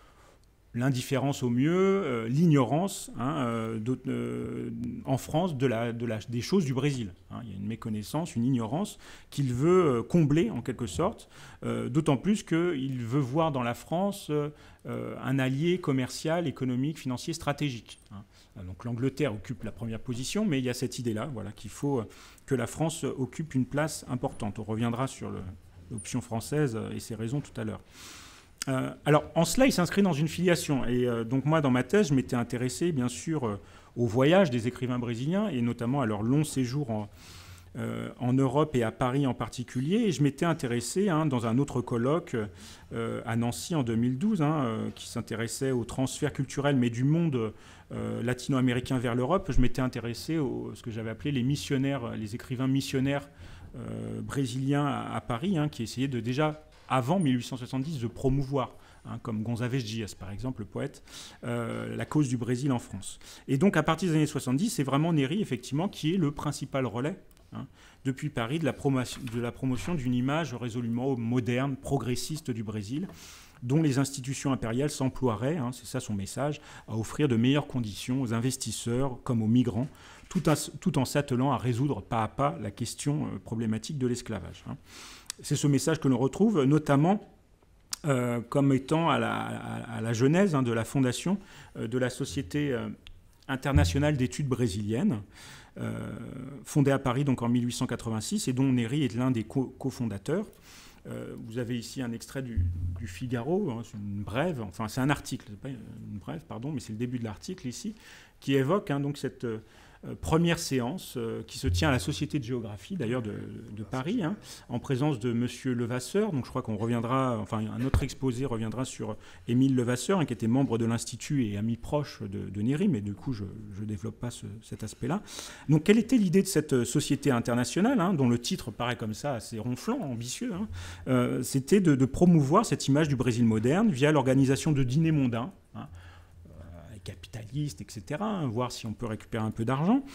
l'indifférence au mieux, l'ignorance en France des choses du Brésil. Il y a une méconnaissance, une ignorance qu'il veut combler en quelque sorte, d'autant plus qu'il veut voir dans la France un allié commercial, économique, financier, stratégique. Donc l'Angleterre occupe la première position, mais il y a cette idée-là, qu'il faut que la France occupe une place importante. On reviendra sur l'option française et ses raisons tout à l'heure. Alors, en cela, il s'inscrit dans une filiation. Et donc, moi, dans ma thèse, je m'étais intéressé, bien sûr, au voyage des écrivains brésiliens, et notamment à leur long séjour en Europe et à Paris en particulier. Et je m'étais intéressé, dans un autre colloque à Nancy en 2012, qui s'intéressait au transfert culturel, mais du monde latino-américain vers l'Europe. Je m'étais intéressé à ce que j'avais appelé les missionnaires, les écrivains missionnaires brésiliens à Paris, qui essayaient de déjà avant 1870, de promouvoir, comme Gonçalves Dias, par exemple, le poète, la cause du Brésil en France. Et donc, à partir des années 70, c'est vraiment Neri, effectivement, qui est le principal relais, depuis Paris, de la promotion d'une image résolument moderne, progressiste du Brésil, dont les institutions impériales s'emploieraient, c'est ça son message, à offrir de meilleures conditions aux investisseurs comme aux migrants, tout en s'attelant à résoudre pas à pas la question problématique de l'esclavage. C'est ce message que l'on retrouve notamment comme étant à la genèse de la fondation de la Société internationale d'études brésiliennes, fondée à Paris donc en 1886 et dont Neri est l'un des cofondateurs. Vous avez ici un extrait du Figaro, c'est une brève, enfin c'est un article, c'est pas une brève, pardon, mais c'est le début de l'article ici, qui évoque donc cette première séance qui se tient à la Société de géographie, d'ailleurs de Paris, en présence de M. Levasseur. Donc je crois qu'on reviendra, enfin un autre exposé reviendra sur Émile Levasseur, qui était membre de l'Institut et ami proche de Neri, mais du coup je ne développe pas cet aspect-là. Donc quelle était l'idée de cette société internationale, dont le titre paraît comme ça assez ronflant, ambitieux, c'était de promouvoir cette image du Brésil moderne via l'organisation de dîners mondains, capitalistes, etc., voir si on peut récupérer un peu d'argent.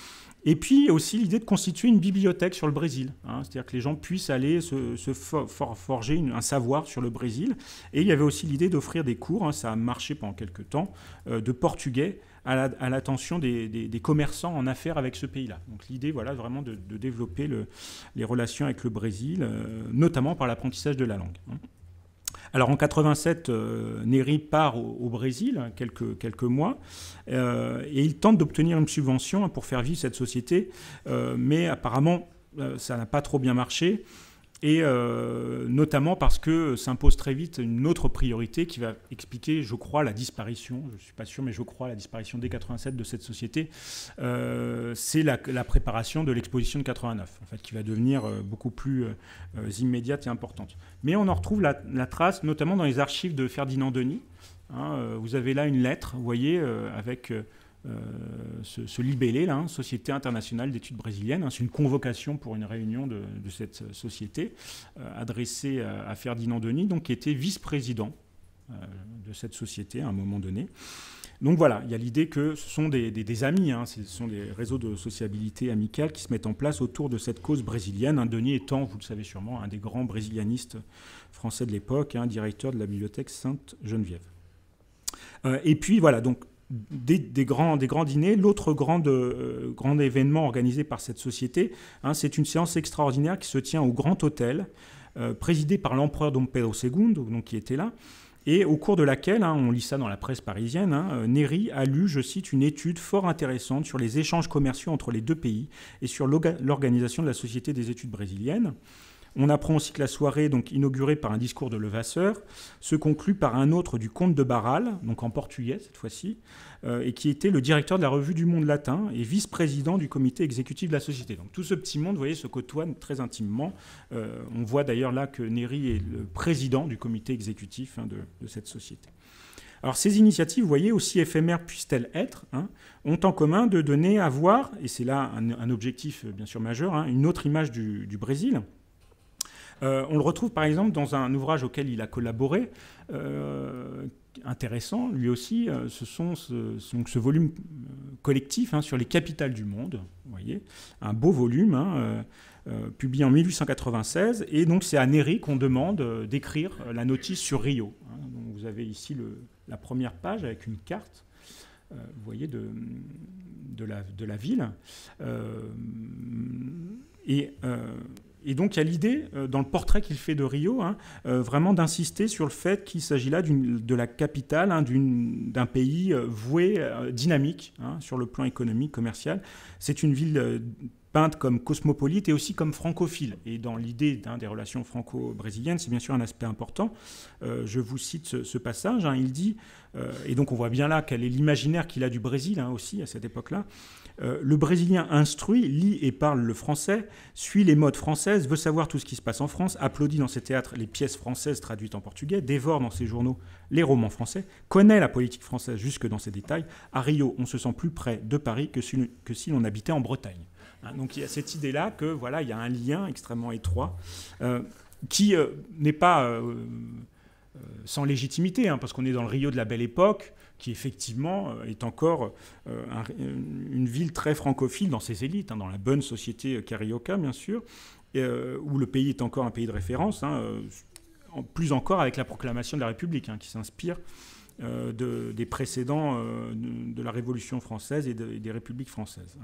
Et puis aussi l'idée de constituer une bibliothèque sur le Brésil, c'est-à-dire que les gens puissent aller se forger un savoir sur le Brésil. Et il y avait aussi l'idée d'offrir des cours, ça a marché pendant quelques temps, de portugais à l'attention des commerçants en affaires avec ce pays-là. Donc l'idée, vraiment de développer les relations avec le Brésil, notamment par l'apprentissage de la langue. Alors en 87, Neri part au Brésil quelques mois et il tente d'obtenir une subvention pour faire vivre cette société, mais apparemment ça n'a pas trop bien marché. Et notamment parce que s'impose très vite une autre priorité qui va expliquer, je crois, la disparition, je ne suis pas sûr, mais je crois la disparition dès 87 de cette société, c'est la préparation de l'exposition de 89, en fait, qui va devenir beaucoup plus immédiate et importante. Mais on en retrouve la trace, notamment dans les archives de Ferdinand Denis. Vous avez là une lettre, vous voyez, avec ce libellé, là, Société internationale d'études brésiliennes. C'est une convocation pour une réunion de cette société adressée à Ferdinand Denis, donc, qui était vice-président de cette société à un moment donné. Donc voilà, il y a l'idée que ce sont des amis, ce sont des réseaux de sociabilité amicale qui se mettent en place autour de cette cause brésilienne. Denis étant, vous le savez sûrement, un des grands brésilianistes français de l'époque, directeur de la bibliothèque Sainte-Geneviève. Et puis voilà, donc des grands dîners. L'autre grand événement organisé par cette société, c'est une séance extraordinaire qui se tient au Grand Hôtel, présidée par l'empereur Dom Pedro II, donc, qui était là, et au cours de laquelle, on lit ça dans la presse parisienne, Neri a lu, je cite, une étude fort intéressante sur les échanges commerciaux entre les deux pays et sur l'organisation de la Société des études brésiliennes. On apprend aussi que la soirée, donc inaugurée par un discours de Levasseur, se conclut par un autre du comte de Barral, donc en portugais cette fois-ci, et qui était le directeur de la revue du Monde latin et vice-président du comité exécutif de la société. Donc tout ce petit monde, vous voyez, se côtoie très intimement. On voit d'ailleurs là que Néry est le président du comité exécutif de cette société. Alors ces initiatives, vous voyez, aussi éphémères puissent-elles être, ont en commun de donner à voir, et c'est là un objectif bien sûr majeur, une autre image du Brésil. On le retrouve par exemple dans un ouvrage auquel il a collaboré, intéressant, lui aussi, ce volume collectif sur les capitales du monde, vous voyez, un beau volume, publié en 1896, et donc c'est à Néry qu'on demande d'écrire la notice sur Rio. Donc vous avez ici la première page avec une carte, vous voyez, de la ville. Et donc il y a l'idée, dans le portrait qu'il fait de Rio, vraiment d'insister sur le fait qu'il s'agit là de la capitale d'un pays voué, dynamique, sur le plan économique, commercial. C'est une ville peinte comme cosmopolite et aussi comme francophile. Et dans l'idée des relations franco-brésiliennes, c'est bien sûr un aspect important. Je vous cite ce passage. Il dit, et donc on voit bien là quel est l'imaginaire qu'il a du Brésil aussi à cette époque-là. Le Brésilien instruit, lit et parle le français, suit les modes françaises, veut savoir tout ce qui se passe en France, applaudit dans ses théâtres les pièces françaises traduites en portugais, dévore dans ses journaux les romans français, connaît la politique française jusque dans ses détails. À Rio, on se sent plus près de Paris que si l'on habitait en Bretagne. Donc il y a cette idée-là que voilà, il y a un lien extrêmement étroit qui n'est pas sans légitimité, parce qu'on est dans le Rio de la Belle Époque, qui effectivement est encore une ville très francophile dans ses élites, dans la bonne société carioca, bien sûr, où le pays est encore un pays de référence, plus encore avec la proclamation de la République, qui s'inspire des précédents de la Révolution française et des républiques françaises.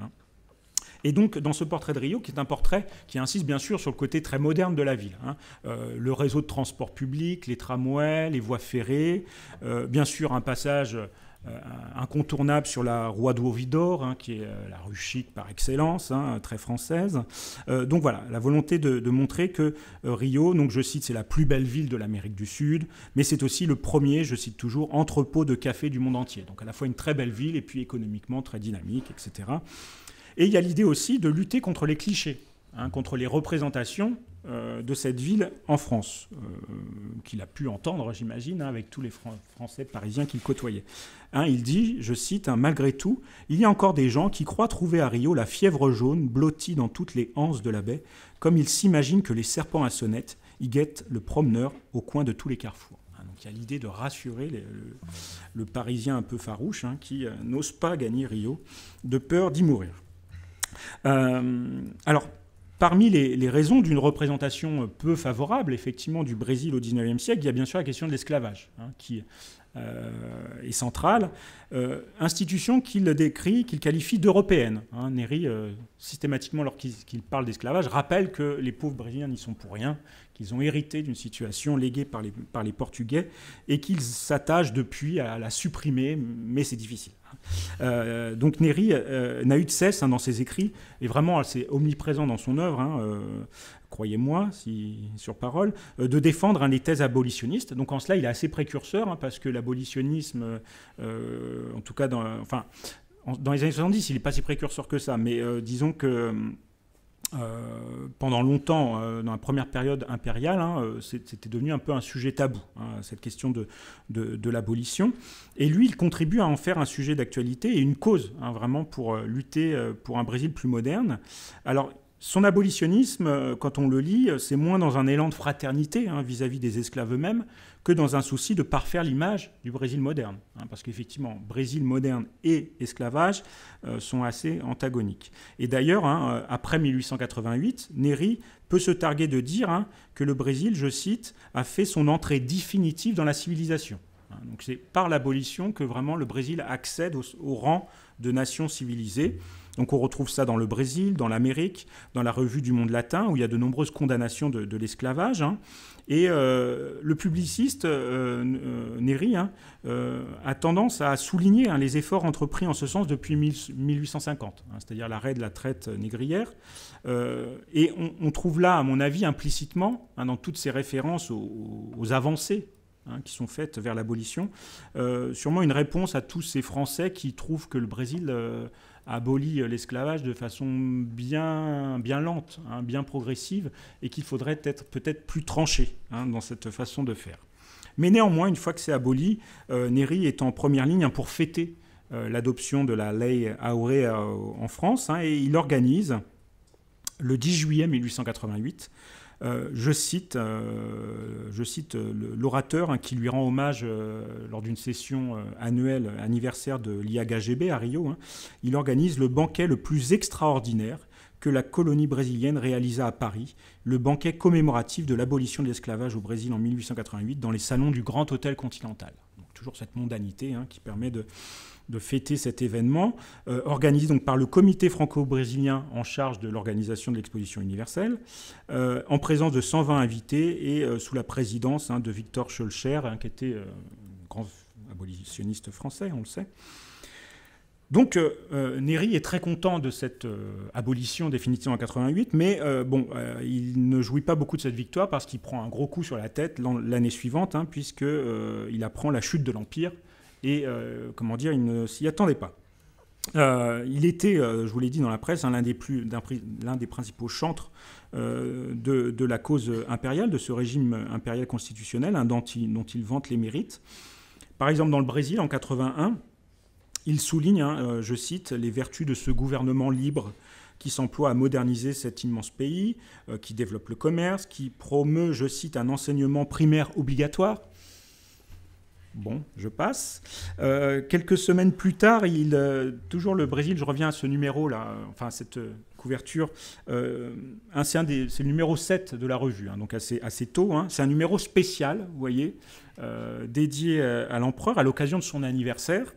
Et donc, dans ce portrait de Rio, qui est un portrait qui insiste bien sûr sur le côté très moderne de la ville, le réseau de transport public, les tramways, les voies ferrées, bien sûr un passage incontournable sur la Rua do Ouvidor, qui est la rue chic par excellence, très française. Donc voilà, la volonté de montrer que Rio, donc je cite, c'est la plus belle ville de l'Amérique du Sud, mais c'est aussi le premier, je cite toujours, entrepôt de café du monde entier. Donc à la fois une très belle ville et puis économiquement très dynamique, etc. Et il y a l'idée aussi de lutter contre les clichés, contre les représentations de cette ville en France, qu'il a pu entendre, j'imagine, avec tous les Français parisiens qu'il côtoyait. Il dit, je cite, malgré tout, il y a encore des gens qui croient trouver à Rio la fièvre jaune blottie dans toutes les anses de la baie, comme ils s'imaginent que les serpents à sonnette y guettent le promeneur au coin de tous les carrefours. Donc il y a l'idée de rassurer le Parisien un peu farouche qui n'ose pas gagner Rio, de peur d'y mourir. Alors, parmi les raisons d'une représentation peu favorable, effectivement, du Brésil au XIXe siècle, il y a bien sûr la question de l'esclavage, qui est centrale. Institution qu'il décrit, qu'il qualifie d'européenne. Néry, systématiquement, lorsqu'il parle d'esclavage, rappelle que les pauvres Brésiliens n'y sont pour rien, qu'ils ont hérité d'une situation léguée par les Portugais et qu'ils s'attachent depuis à la supprimer, mais c'est difficile. Donc Néry n'a eu de cesse dans ses écrits, et vraiment c'est omniprésent dans son œuvre, croyez-moi, sur parole, de défendre les thèses abolitionnistes. Donc en cela, il est assez précurseur, parce que l'abolitionnisme, en tout cas dans les années 70, il n'est pas si précurseur que ça, mais disons que pendant longtemps, dans la première période impériale, c'était devenu un peu un sujet tabou, cette question de l'abolition. Et lui, il contribue à en faire un sujet d'actualité et une cause, vraiment, pour lutter pour un Brésil plus moderne. Alors, son abolitionnisme, quand on le lit, c'est moins dans un élan de fraternité vis-à-vis des esclaves eux-mêmes que dans un souci de parfaire l'image du Brésil moderne. Parce qu'effectivement, Brésil moderne et esclavage sont assez antagoniques. Et d'ailleurs, après 1888, Néry peut se targuer de dire que le Brésil, je cite, a fait son entrée définitive dans la civilisation. Donc c'est par l'abolition que vraiment le Brésil accède au rang de nation civilisée. Donc on retrouve ça dans le Brésil, dans l'Amérique, dans la Revue du Monde Latin, où il y a de nombreuses condamnations de l'esclavage. Et le publiciste Néri a tendance à souligner les efforts entrepris en ce sens depuis 1850, c'est-à-dire l'arrêt de la traite négrière. Et on trouve là, à mon avis, implicitement, dans toutes ces références aux avancées qui sont faites vers l'abolition, sûrement une réponse à tous ces Français qui trouvent que le Brésil abolit l'esclavage de façon bien lente, bien progressive, et qu'il faudrait être peut-être plus tranché dans cette façon de faire. Mais néanmoins, une fois que c'est aboli, Néri est en première ligne pour fêter l'adoption de la Ley Áurea en France, et il organise, le 10 juillet 1888, je cite l'orateur qui lui rend hommage lors d'une session annuelle anniversaire de l'IAGB à Rio. Il organise le banquet le plus extraordinaire que la colonie brésilienne réalisa à Paris, le banquet commémoratif de l'abolition de l'esclavage au Brésil en 1888 dans les salons du Grand Hôtel Continental. Donc, toujours cette mondanité qui permet de fêter cet événement, organisé donc par le comité franco-brésilien en charge de l'organisation de l'exposition universelle, en présence de 120 invités et sous la présidence de Victor Schœlcher, qui était grand abolitionniste français, on le sait. Donc Néri est très content de cette abolition définitive en 88, mais il ne jouit pas beaucoup de cette victoire parce qu'il prend un gros coup sur la tête l'année suivante, puisqu'il apprend la chute de l'Empire. Et, il ne s'y attendait pas. Il était, je vous l'ai dit dans la presse, l'un des principaux chantres de la cause impériale, de ce régime impérial constitutionnel, dont il vante les mérites. Par exemple, dans le Brésil, en 81, il souligne, je cite, « les vertus de ce gouvernement libre qui s'emploie à moderniser cet immense pays, qui développe le commerce, qui promeut, je cite, un enseignement primaire obligatoire ». Bon, je passe. Quelques semaines plus tard, toujours le Brésil, je reviens à ce numéro-là, cette couverture, c'est le numéro 7 de la revue, donc assez tôt. C'est un numéro spécial, vous voyez, dédié à l'empereur à l'occasion de son anniversaire.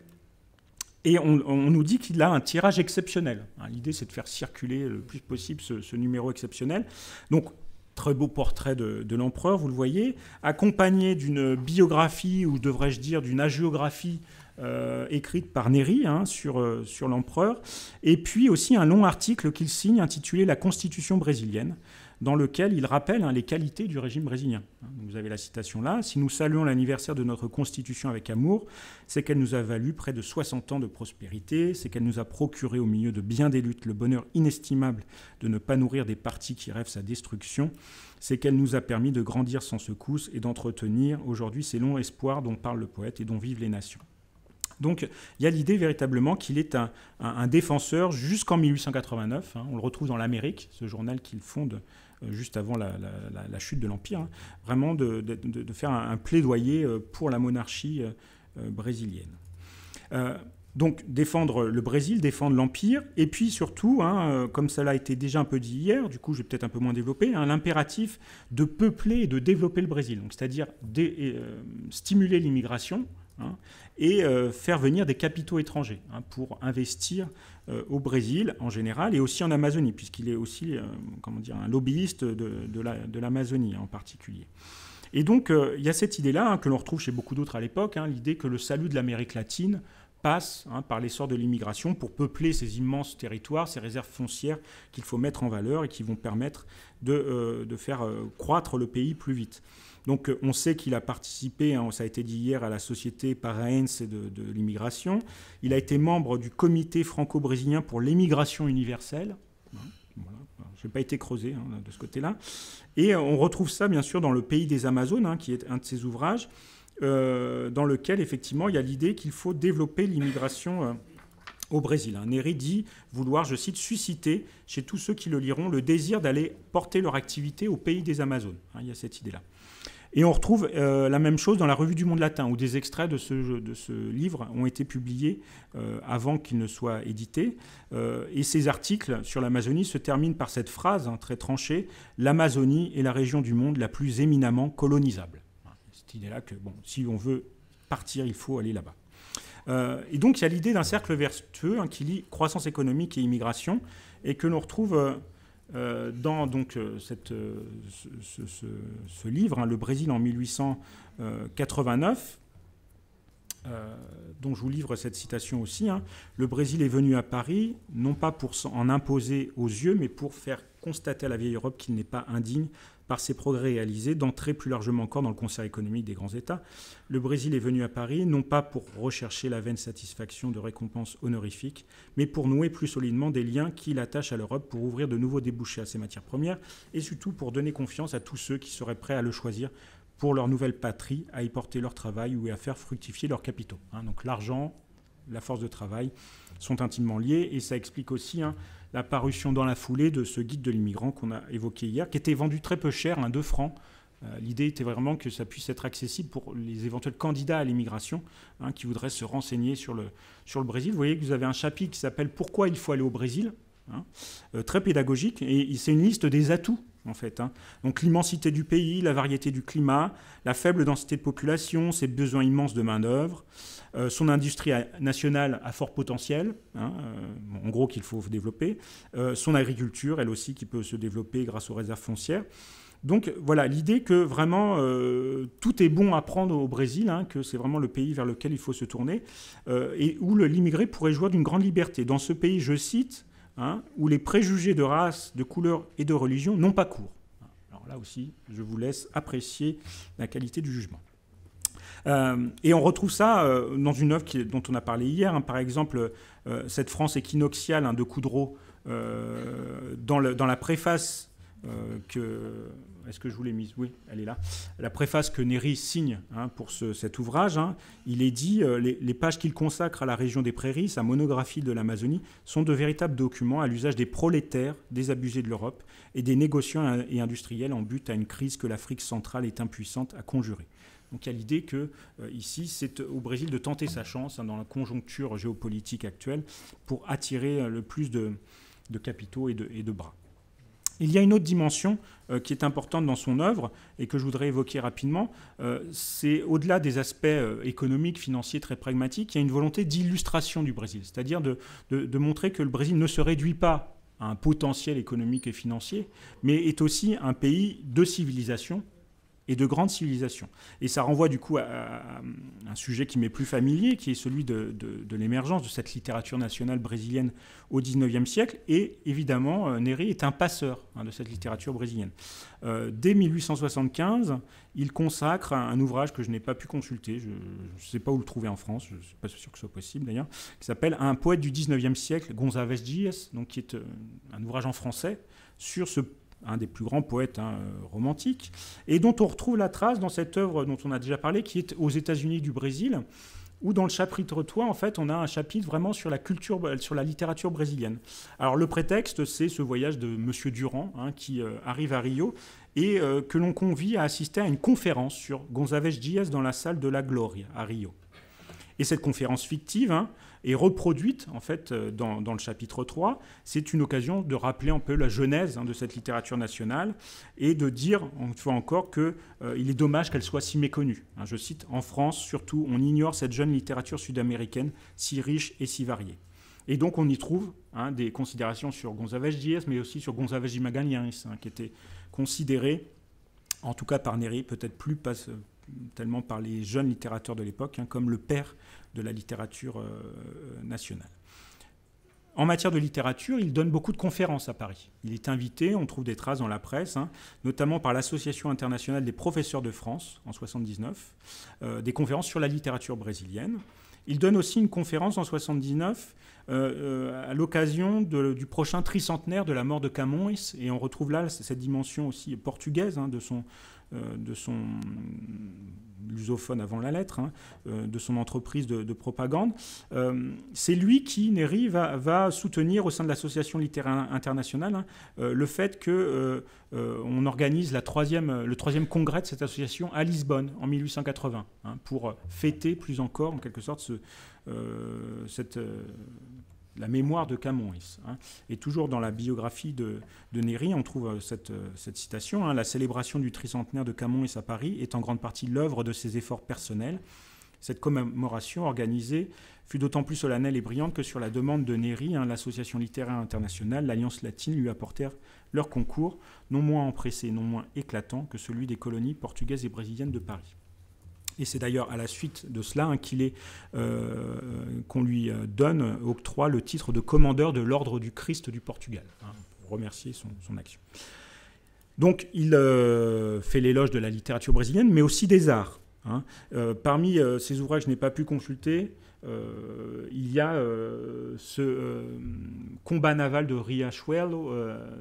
Et on nous dit qu'il a un tirage exceptionnel. L'idée, c'est de faire circuler le plus possible ce numéro exceptionnel. Donc, très beau portrait de l'empereur, vous le voyez, accompagné d'une biographie, ou devrais-je dire d'une hagiographie écrite par Néri sur l'empereur, et puis aussi un long article qu'il signe intitulé « La Constitution brésilienne », dans lequel il rappelle les qualités du régime brésilien. Vous avez la citation là. « Si nous saluons l'anniversaire de notre Constitution avec amour, c'est qu'elle nous a valu près de 60 ans de prospérité, c'est qu'elle nous a procuré au milieu de bien des luttes le bonheur inestimable de ne pas nourrir des partis qui rêvent sa destruction, c'est qu'elle nous a permis de grandir sans secousse et d'entretenir aujourd'hui ces longs espoirs dont parle le poète et dont vivent les nations. » Donc il y a l'idée véritablement qu'il est un défenseur jusqu'en 1889. On le retrouve dans l'Amérique, ce journal qu'il fonde juste avant la chute de l'Empire, vraiment de faire un plaidoyer pour la monarchie brésilienne. Donc défendre le Brésil, défendre l'Empire, et puis surtout, comme cela a été déjà un peu dit hier, du coup je vais peut-être un peu moins développer, l'impératif de peupler et de développer le Brésil, c'est-à-dire stimuler l'immigration, et faire venir des capitaux étrangers pour investir au Brésil en général et aussi en Amazonie, puisqu'il est aussi un lobbyiste de l'Amazonie en particulier. Et donc il y a cette idée-là que l'on retrouve chez beaucoup d'autres à l'époque, l'idée que le salut de l'Amérique latine passe par l'essor de l'immigration pour peupler ces immenses territoires, ces réserves foncières qu'il faut mettre en valeur et qui vont permettre de faire croître le pays plus vite. Donc on sait qu'il a participé, ça a été dit hier, à la Société paraense de l'immigration. Il a été membre du comité franco-brésilien pour l'émigration universelle. Voilà. Je n'ai pas été creusé de ce côté-là. Et on retrouve ça bien sûr dans Le Pays des Amazones, qui est un de ses ouvrages, dans lequel effectivement il y a l'idée qu'il faut développer l'immigration au Brésil. Néri dit vouloir, je cite, susciter chez tous ceux qui le liront le désir d'aller porter leur activité au pays des Amazones. Il y a cette idée-là. Et on retrouve la même chose dans la Revue du Monde Latin, où des extraits de ce livre ont été publiés avant qu'il ne soit édité. Et ces articles sur l'Amazonie se terminent par cette phrase très tranchée « L'Amazonie est la région du monde la plus éminemment colonisable ». Cette idée-là que, si on veut partir, il faut aller là-bas. Et donc, il y a l'idée d'un cercle vertueux qui lie croissance économique et immigration, et que l'on retrouve dans ce livre, Le Brésil en 1889, dont je vous livre cette citation aussi. Le Brésil est venu à Paris, non pas pour en imposer aux yeux, mais pour faire constater à la vieille Europe qu'il n'est pas indigne, par ses progrès réalisés, d'entrer plus largement encore dans le concert économique des grands États. Le Brésil est venu à Paris, non pas pour rechercher la vaine satisfaction de récompenses honorifiques, mais pour nouer plus solidement des liens qui l'attachent à l'Europe, pour ouvrir de nouveaux débouchés à ses matières premières, et surtout pour donner confiance à tous ceux qui seraient prêts à le choisir pour leur nouvelle patrie, à y porter leur travail ou à faire fructifier leurs capitaux. Donc l'argent, la force de travail sont intimement liés, et ça explique aussi la parution dans la foulée de ce guide de l'immigrant qu'on a évoqué hier, qui était vendu très peu cher, 2 francs. L'idée était vraiment que ça puisse être accessible pour les éventuels candidats à l'immigration qui voudraient se renseigner sur le Brésil. Vous voyez que vous avez un chapitre qui s'appelle « Pourquoi il faut aller au Brésil ?» très pédagogique, et c'est une liste des atouts, en fait. Donc l'immensité du pays, la variété du climat, la faible densité de population, ses besoins immenses de main-d'œuvre, son industrie nationale à fort potentiel, en gros qu'il faut développer, son agriculture, elle aussi, qui peut se développer grâce aux réserves foncières. Donc voilà, l'idée que vraiment tout est bon à prendre au Brésil, que c'est vraiment le pays vers lequel il faut se tourner, et où l'immigré pourrait jouir d'une grande liberté. Dans ce pays, je cite, où les préjugés de race, de couleur et de religion n'ont pas cours. Alors là aussi, je vous laisse apprécier la qualité du jugement. Et on retrouve ça dans une œuvre dont on a parlé hier, par exemple, cette France équinoxiale de Coudreau, dans la préface que... Est-ce que je vous l'ai mise? Oui, elle est là. La préface que Néry signe pour cet ouvrage, il est dit les pages qu'il consacre à la région des prairies, sa monographie de l'Amazonie, sont de véritables documents à l'usage des prolétaires désabusés de l'Europe et des négociants et industriels en but à une crise que l'Afrique centrale est impuissante à conjurer. Donc il y a l'idée que ici, c'est au Brésil de tenter sa chance dans la conjoncture géopolitique actuelle pour attirer le plus de capitaux et de bras. Il y a une autre dimension qui est importante dans son œuvre et que je voudrais évoquer rapidement. C'est au-delà des aspects économiques, financiers, très pragmatiques, il y a une volonté d'illustration du Brésil, c'est-à-dire de montrer que le Brésil ne se réduit pas à un potentiel économique et financier, mais est aussi un pays de civilisation et de grande civilisation. Et ça renvoie du coup à un sujet qui m'est plus familier, qui est celui de l'émergence de cette littérature nationale brésilienne au XIXe siècle. Et évidemment, Néry est un passeur de cette littérature brésilienne. Dès 1875, il consacre un ouvrage que je n'ai pas pu consulter, je ne sais pas où le trouver en France, je ne suis pas sûr que ce soit possible d'ailleurs, qui s'appelle « Un poète du XIXe siècle, Gonçalves Dias », donc qui est un ouvrage en français sur un des plus grands poètes romantiques, et dont on retrouve la trace dans cette œuvre dont on a déjà parlé, qui est aux États-Unis du Brésil, où dans le chapitre 3, en fait, on a un chapitre vraiment sur la culture, sur la littérature brésilienne. Alors le prétexte, c'est ce voyage de Monsieur Durand, qui arrive à Rio, et que l'on convie à assister à une conférence sur Gonçalves Dias dans la salle de la Gloria, à Rio. Et cette conférence fictive est reproduite en fait dans le chapitre 3. C'est une occasion de rappeler un peu la genèse de cette littérature nationale et de dire, une fois encore, qu'il est dommage qu'elle soit si méconnue. Je cite, « En France, surtout, on ignore cette jeune littérature sud-américaine si riche et si variée. » Et donc on y trouve des considérations sur Gonçalves Dias, mais aussi sur Gonçalves de Magalhães, qui était considéré, en tout cas par Néry, peut-être plus tellement par les jeunes littérateurs de l'époque, comme le père de la littérature nationale. En matière de littérature, il donne beaucoup de conférences à Paris. Il est invité, on trouve des traces dans la presse, notamment par l'Association internationale des professeurs de France, en 1979, des conférences sur la littérature brésilienne. Il donne aussi une conférence en 1979 à l'occasion du prochain tricentenaire de la mort de Camões, et on retrouve là cette dimension aussi portugaise de son lusophone avant la lettre, de son entreprise de propagande. C'est lui qui, Néry, va soutenir au sein de l'Association littéraire internationale le fait qu'on organise le troisième congrès de cette association à Lisbonne en 1880, pour fêter plus encore, en quelque sorte, la mémoire de Camões. Et toujours dans la biographie de Néry, on trouve cette citation, la célébration du tricentenaire de Camões à Paris est en grande partie l'œuvre de ses efforts personnels. Cette commémoration organisée fut d'autant plus solennelle et brillante que sur la demande de Neri, l'association littéraire internationale, l'Alliance latine lui apportèrent leur concours, non moins empressé, non moins éclatant que celui des colonies portugaises et brésiliennes de Paris. Et c'est d'ailleurs à la suite de cela qu'on lui octroie le titre de commandeur de l'Ordre du Christ du Portugal, pour remercier son action. Donc il fait l'éloge de la littérature brésilienne, mais aussi des arts. Parmi ces ouvrages que je n'ai pas pu consulter, il y a ce combat naval de Riachuelo,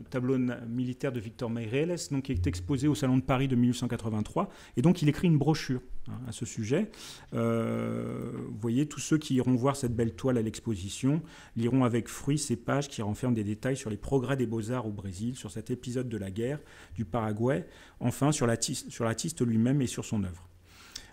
tableau militaire de Victor Meireles, donc, qui est exposé au Salon de Paris de 1883. Et donc il écrit une brochure à ce sujet. Vous voyez, tous ceux qui iront voir cette belle toile à l'exposition liront avec fruit ces pages qui renferment des détails sur les progrès des beaux-arts au Brésil, sur cet épisode de la guerre du Paraguay, enfin sur l'artiste lui-même et sur son œuvre.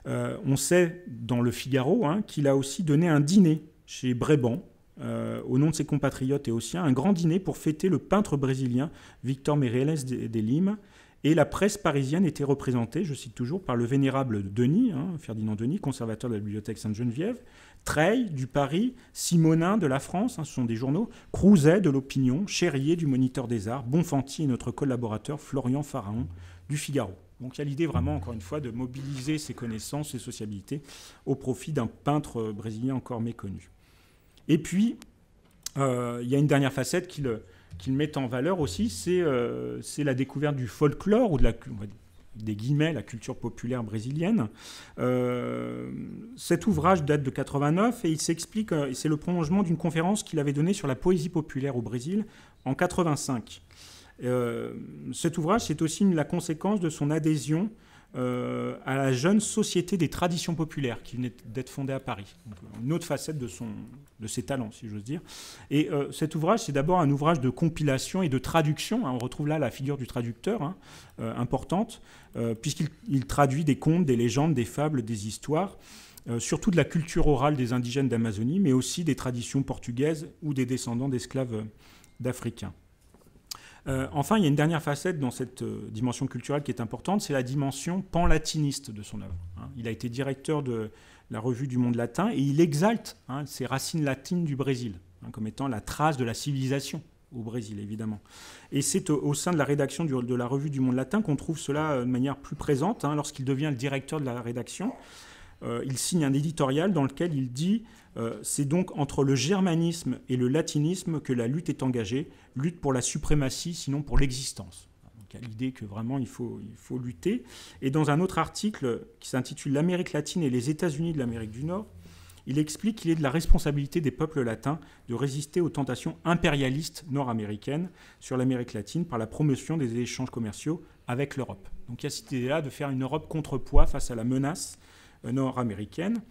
On sait dans le Figaro qu'il a aussi donné un dîner chez Brébant, au nom de ses compatriotes et aussi un grand dîner pour fêter le peintre brésilien Victor Meireles de Lima. Et la presse parisienne était représentée, je cite toujours, par le vénérable Denis, Ferdinand Denis, conservateur de la bibliothèque Sainte-Geneviève, Treille du Paris, Simonin de la France, ce sont des journaux, Crouzet de l'Opinion, Cherrier du Moniteur des Arts, Bonfanti et notre collaborateur Florian Pharaon du Figaro. Donc il y a l'idée vraiment, encore une fois, de mobiliser ses connaissances, ses sociabilités au profit d'un peintre brésilien encore méconnu. Et puis, il y a une dernière facette qu'il met en valeur aussi, c'est la découverte du folklore, ou des guillemets, la culture populaire brésilienne. Cet ouvrage date de 89 et il s'explique, c'est le prolongement d'une conférence qu'il avait donnée sur la poésie populaire au Brésil en 85. Cet ouvrage, c'est aussi la conséquence de son adhésion à la jeune Société des traditions populaires qui venait d'être fondée à Paris. Donc, une autre facette de ses talents, si j'ose dire. Et cet ouvrage, c'est d'abord un ouvrage de compilation et de traduction. On retrouve là la figure du traducteur, importante, puisqu'il traduit des contes, des légendes, des fables, des histoires, surtout de la culture orale des indigènes d'Amazonie, mais aussi des traditions portugaises ou des descendants d'esclaves d'Africains. Enfin, il y a une dernière facette dans cette dimension culturelle qui est importante, c'est la dimension pan-latiniste de son œuvre. Il a été directeur de la revue du Monde latin et il exalte ces racines latines du Brésil, comme étant la trace de la civilisation au Brésil, évidemment. Et c'est au sein de la rédaction de la revue du Monde latin qu'on trouve cela de manière plus présente, lorsqu'il devient le directeur de la rédaction. Il signe un éditorial dans lequel il dit c'est donc entre le germanisme et le latinisme que la lutte est engagée, lutte pour la suprématie, sinon pour l'existence. Donc il y a l'idée que vraiment il faut lutter. Et dans un autre article qui s'intitule « L'Amérique latine et les États-Unis de l'Amérique du Nord », il explique qu'il est de la responsabilité des peuples latins de résister aux tentations impérialistes nord-américaines sur l'Amérique latine par la promotion des échanges commerciaux avec l'Europe. Donc il y a cette idée-là de faire une Europe contrepoids face à la menace nord-américaine.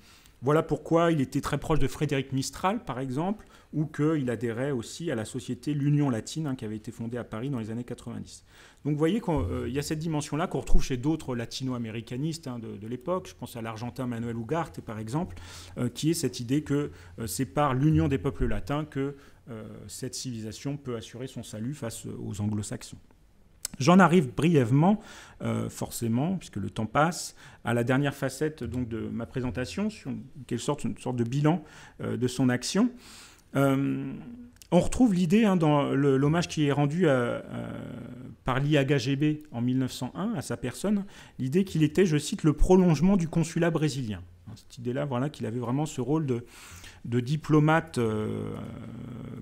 Voilà pourquoi il était très proche de Frédéric Mistral, par exemple, ou qu'il adhérait aussi à la société L'Union latine, qui avait été fondée à Paris dans les années 90. Donc vous voyez qu'il y a cette dimension-là qu'on retrouve chez d'autres latino-américanistes de l'époque. Je pense à l'Argentin Manuel Ugarte, par exemple, qui est cette idée que c'est par l'union des peuples latins que cette civilisation peut assurer son salut face aux anglo-saxons. J'en arrive brièvement, forcément, puisque le temps passe, à la dernière facette donc, de ma présentation, sur une sorte de bilan de son action. On retrouve l'idée dans l'hommage qui est rendu par l'IAGB en 1901 à sa personne, l'idée qu'il était, je cite, le prolongement du consulat brésilien. Cette idée-là, voilà, qu'il avait vraiment ce rôle de diplomate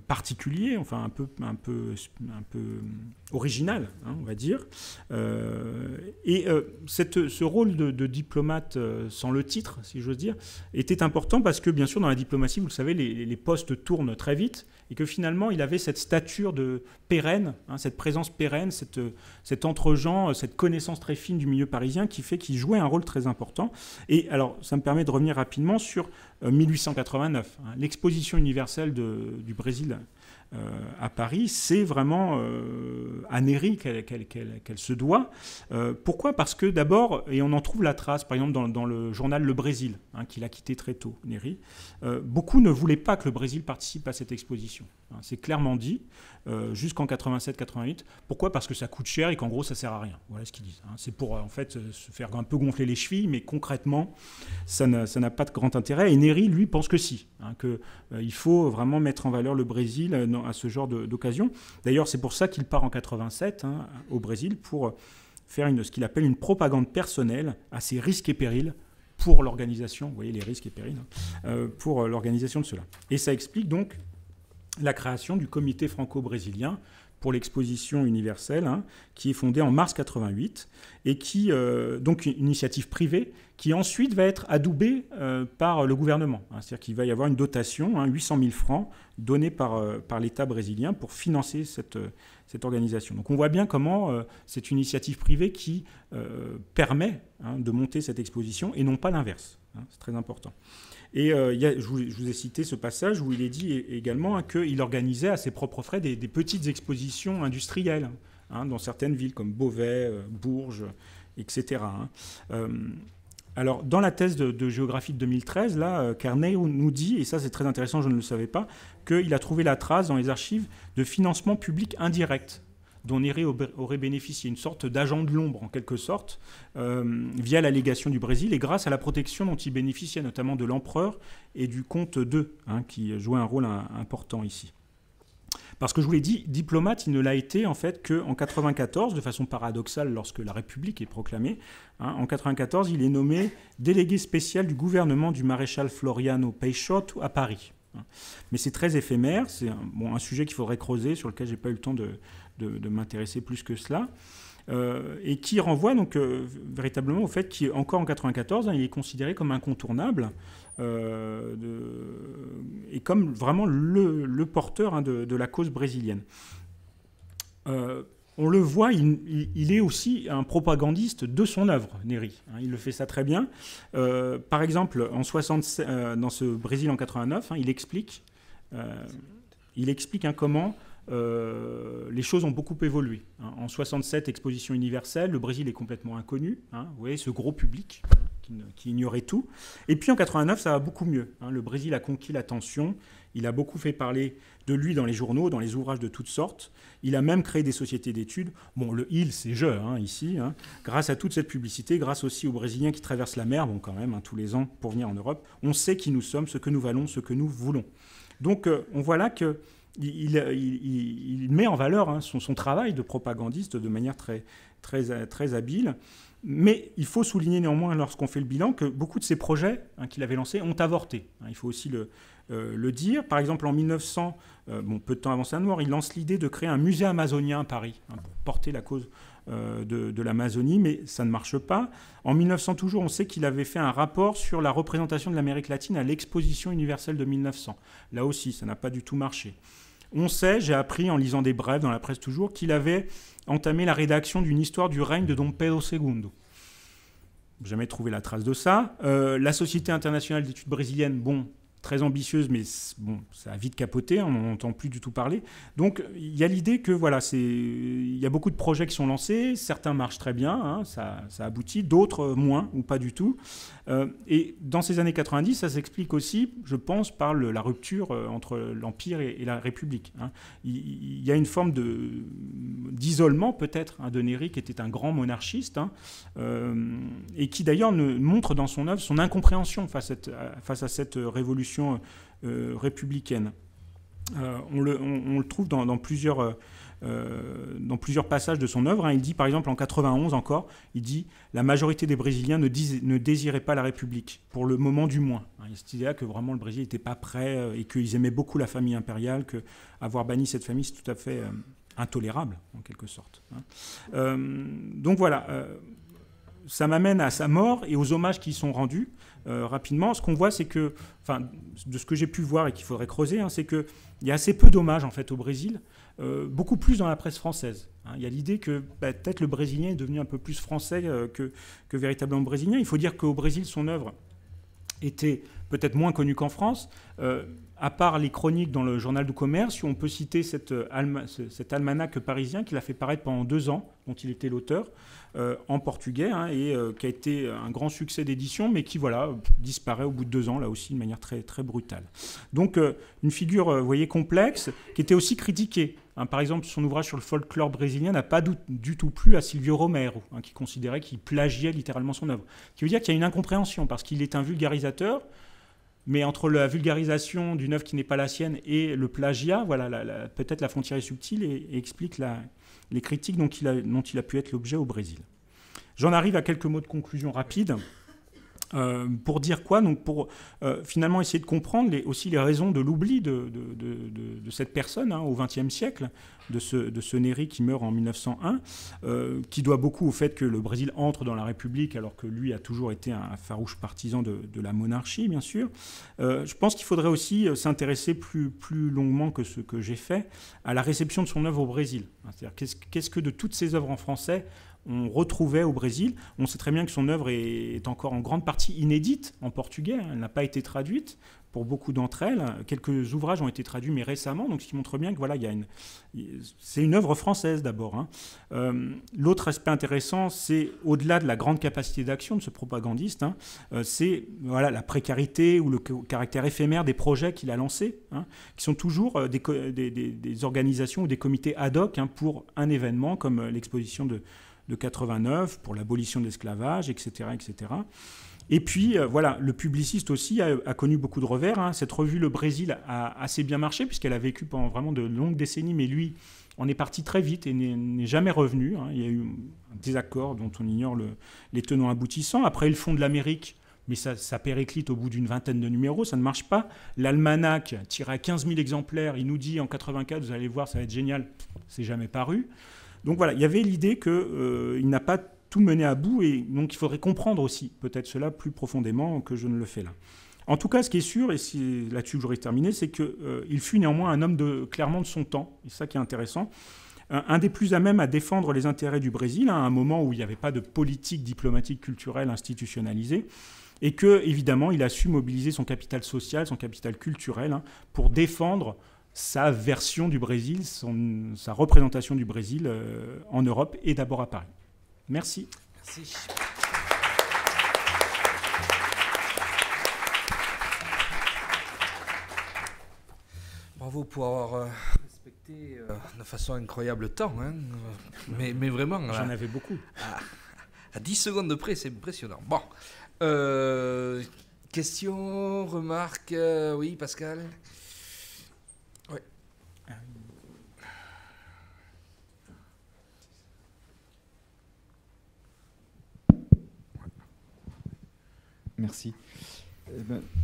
particulier, enfin un peu original, on va dire. Ce rôle de diplomate sans le titre, si j'ose dire, était important parce que, bien sûr, dans la diplomatie, vous le savez, les postes tournent très vite et que finalement, il avait cette stature de pérenne, cette présence pérenne, cet entre-gens, cette connaissance très fine du milieu parisien qui fait qu'il jouait un rôle très important. Et alors, ça me permet de revenir rapidement sur 1889, l'exposition universelle du Brésil à Paris, c'est vraiment à Néry qu'elle se doit. Pourquoi ? Parce que d'abord, et on en trouve la trace, par exemple dans le journal Le Brésil, qu'il a quitté très tôt, Néry, beaucoup ne voulaient pas que le Brésil participe à cette exposition. C'est clairement dit, jusqu'en 87-88. Pourquoi ? Parce que ça coûte cher et qu'en gros, ça sert à rien. Voilà ce qu'ils disent. C'est pour, en fait, se faire un peu gonfler les chevilles, mais concrètement, ça n'a pas de grand intérêt. Et Néry, lui, pense que si, qu'il faut vraiment mettre en valeur le Brésil à ce genre d'occasion. D'ailleurs, c'est pour ça qu'il part en 87 au Brésil pour faire ce qu'il appelle une propagande personnelle à ses risques et périls pour l'organisation. Vous voyez les risques et périls pour l'organisation de cela. Et ça explique donc la création du comité franco-brésilien pour l'exposition universelle, qui est fondée en mars 88, et qui, donc une initiative privée, qui ensuite va être adoubée par le gouvernement. C'est-à-dire qu'il va y avoir une dotation, 800 000 francs, donnée par l'État brésilien pour financer cette organisation. Donc on voit bien comment c'est une initiative privée qui permet de monter cette exposition, et non pas l'inverse. C'est très important. Et je vous ai cité ce passage où il est dit également qu'il organisait à ses propres frais des petites expositions industrielles dans certaines villes comme Beauvais, Bourges, etc. Alors, dans la thèse de géographie de 2013, là, Carnet nous dit, et ça c'est très intéressant, je ne le savais pas, qu'il a trouvé la trace dans les archives de financement public indirect dont Néry aurait bénéficié, une sorte d'agent de l'ombre en quelque sorte, via la légation du Brésil et grâce à la protection dont il bénéficiait, notamment de l'empereur et du comte II, qui jouait un rôle important ici. Parce que je vous l'ai dit, diplomate, il ne l'a été en fait qu'en 1994, de façon paradoxale lorsque la République est proclamée. En 1994, il est nommé délégué spécial du gouvernement du maréchal Floriano Peixoto à Paris. Mais c'est très éphémère, c'est un sujet qu'il faudrait creuser, sur lequel je n'ai pas eu le temps de m'intéresser plus que cela, et qui renvoie donc véritablement au fait qu'encore en 1994, il est considéré comme incontournable, et comme vraiment le porteur de la cause brésilienne. On le voit, il est aussi un propagandiste de son œuvre, Néry. Il le fait ça très bien. Par exemple, dans ce Brésil en 89, il explique comment les choses ont beaucoup évolué. En 67, exposition universelle, le Brésil est complètement inconnu. Vous voyez, ce gros public qui ignorait tout. Et puis en 89, ça va beaucoup mieux. Le Brésil a conquis l'attention. Il a beaucoup fait parler de lui dans les journaux, dans les ouvrages de toutes sortes. Il a même créé des sociétés d'études. Bon, le « il », c'est « je » ici. Grâce à toute cette publicité, grâce aussi aux Brésiliens qui traversent la mer, quand même, tous les ans pour venir en Europe, on sait qui nous sommes, ce que nous valons, ce que nous voulons. Donc, on voit là qu'il met en valeur son travail de propagandiste de manière très, très, très habile. Mais il faut souligner néanmoins, lorsqu'on fait le bilan, que beaucoup de ces projets qu'il avait lancés ont avorté. Il faut aussi le dire. Par exemple, en 1900, peu de temps avant sa mort, il lance l'idée de créer un musée amazonien à Paris, pour porter la cause de l'Amazonie, mais ça ne marche pas. En 1900 toujours, on sait qu'il avait fait un rapport sur la représentation de l'Amérique latine à l'exposition universelle de 1900. Là aussi, ça n'a pas du tout marché. On sait, j'ai appris en lisant des brèves dans la presse toujours, qu'il avait entamé la rédaction d'une histoire du règne de Dom Pedro II. Jamais trouvé la trace de ça. La Société internationale d'études brésiliennes, très ambitieuse, mais ça a vite capoté, on n'en entend plus du tout parler. Donc il y a l'idée que il y a beaucoup de projets qui sont lancés, certains marchent très bien, ça aboutit, d'autres moins ou pas du tout. Et dans ces années 90, ça s'explique aussi, je pense, par la rupture entre l'Empire et la République. Il y a une forme d'isolement peut-être de Néry, qui était un grand monarchiste, et qui d'ailleurs montre dans son œuvre son incompréhension face à cette révolution républicaine. On le trouve dans plusieurs passages de son œuvre. Il dit, par exemple, en 91 encore, il dit « La majorité des Brésiliens ne désiraient pas la République, pour le moment du moins ». Il y a cette idée-là que vraiment le Brésil n'était pas prêt et qu'ils aimaient beaucoup la famille impériale, qu'avoir banni cette famille, c'est tout à fait intolérable, en quelque sorte. Donc voilà, ça m'amène à sa mort et aux hommages qui y sont rendus. Rapidement, ce qu'on voit, c'est que, de ce que j'ai pu voir et qu'il faudrait creuser, c'est qu'il y a assez peu d'hommages en fait au Brésil, beaucoup plus dans la presse française. Il y a l'idée que peut-être le Brésilien est devenu un peu plus français que véritablement brésilien. Il faut dire qu'au Brésil, son œuvre était peut-être moins connue qu'en France. à part les chroniques dans le journal du commerce, on peut citer cet almanach parisien qu'il a fait paraître pendant 2 ans, dont il était l'auteur, en portugais, hein, et qui a été un grand succès d'édition, mais qui voilà, disparaît au bout de 2 ans, là aussi, de manière très, très brutale. Donc une figure, vous voyez, complexe, qui était aussi critiquée. Hein, par exemple, son ouvrage sur le folklore brésilien n'a pas du tout plu à Silvio Romero, hein, qui considérait qu'il plagiait littéralement son œuvre. Ce qui veut dire qu'il y a une incompréhension, parce qu'il est un vulgarisateur, mais entre la vulgarisation d'une œuvre qui n'est pas la sienne et le plagiat, voilà, peut-être la frontière est subtile et explique les critiques dont il a pu être l'objet au Brésil. J'en arrive à quelques mots de conclusion rapides. Pour dire quoi? Donc pour finalement essayer de comprendre aussi les raisons de l'oubli de cette personne, hein, au XXe siècle, de ce Neri qui meurt en 1901, qui doit beaucoup au fait que le Brésil entre dans la République alors que lui a toujours été un farouche partisan de la monarchie, bien sûr. Je pense qu'il faudrait aussi s'intéresser plus longuement que ce que j'ai fait à la réception de son œuvre au Brésil. C'est-à-dire qu'est-ce que de toutes ses œuvres en français on retrouvait au Brésil. On sait très bien que son œuvre est encore en grande partie inédite en portugais. Elle n'a pas été traduite pour beaucoup d'entre elles. Quelques ouvrages ont été traduits, mais récemment, donc ce qui montre bien que voilà, c'est une œuvre française d'abord. Hein. L'autre aspect intéressant, c'est au-delà de la grande capacité d'action de ce propagandiste, hein, c'est voilà, la précarité ou le caractère éphémère des projets qu'il a lancés, hein, qui sont toujours des organisations ou des comités ad hoc, hein, pour un événement comme l'exposition de 89 pour l'abolition de l'esclavage, etc., etc. Et puis, voilà, le publiciste aussi a connu beaucoup de revers. Hein. Cette revue Le Brésil a assez bien marché puisqu'elle a vécu pendant vraiment de longues décennies, mais lui en est parti très vite et n'est jamais revenu. Hein. Il y a eu un désaccord dont on ignore les tenants aboutissants. Après, ils font de l'Amérique, mais ça périclite au bout d'une vingtaine de numéros, ça ne marche pas. L'almanach, tiré à 15 000 exemplaires, il nous dit en 84, vous allez voir, ça va être génial, c'est jamais paru. Donc voilà, il y avait l'idée qu'il n'a pas tout mené à bout, et donc il faudrait comprendre aussi peut-être cela plus profondément que je ne le fais là. En tout cas, ce qui est sûr, et c'est là-dessus que j'aurais terminé, c'est qu'il fut néanmoins un homme clairement de son temps, et c'est ça qui est intéressant, un des plus à même à défendre les intérêts du Brésil, hein, à un moment où il n'y avait pas de politique diplomatique culturelle institutionnalisée, et que, évidemment, il a su mobiliser son capital social, son capital culturel, hein, pour défendre sa version du Brésil, sa représentation du Brésil en Europe et d'abord à Paris. Merci. Merci. Bravo pour avoir respecté de façon incroyable le temps. Hein. Mais vraiment. J'en avais beaucoup. À 10 secondes de près, c'est impressionnant. Bon. Question, remarque, oui, Pascal? Oui. Merci.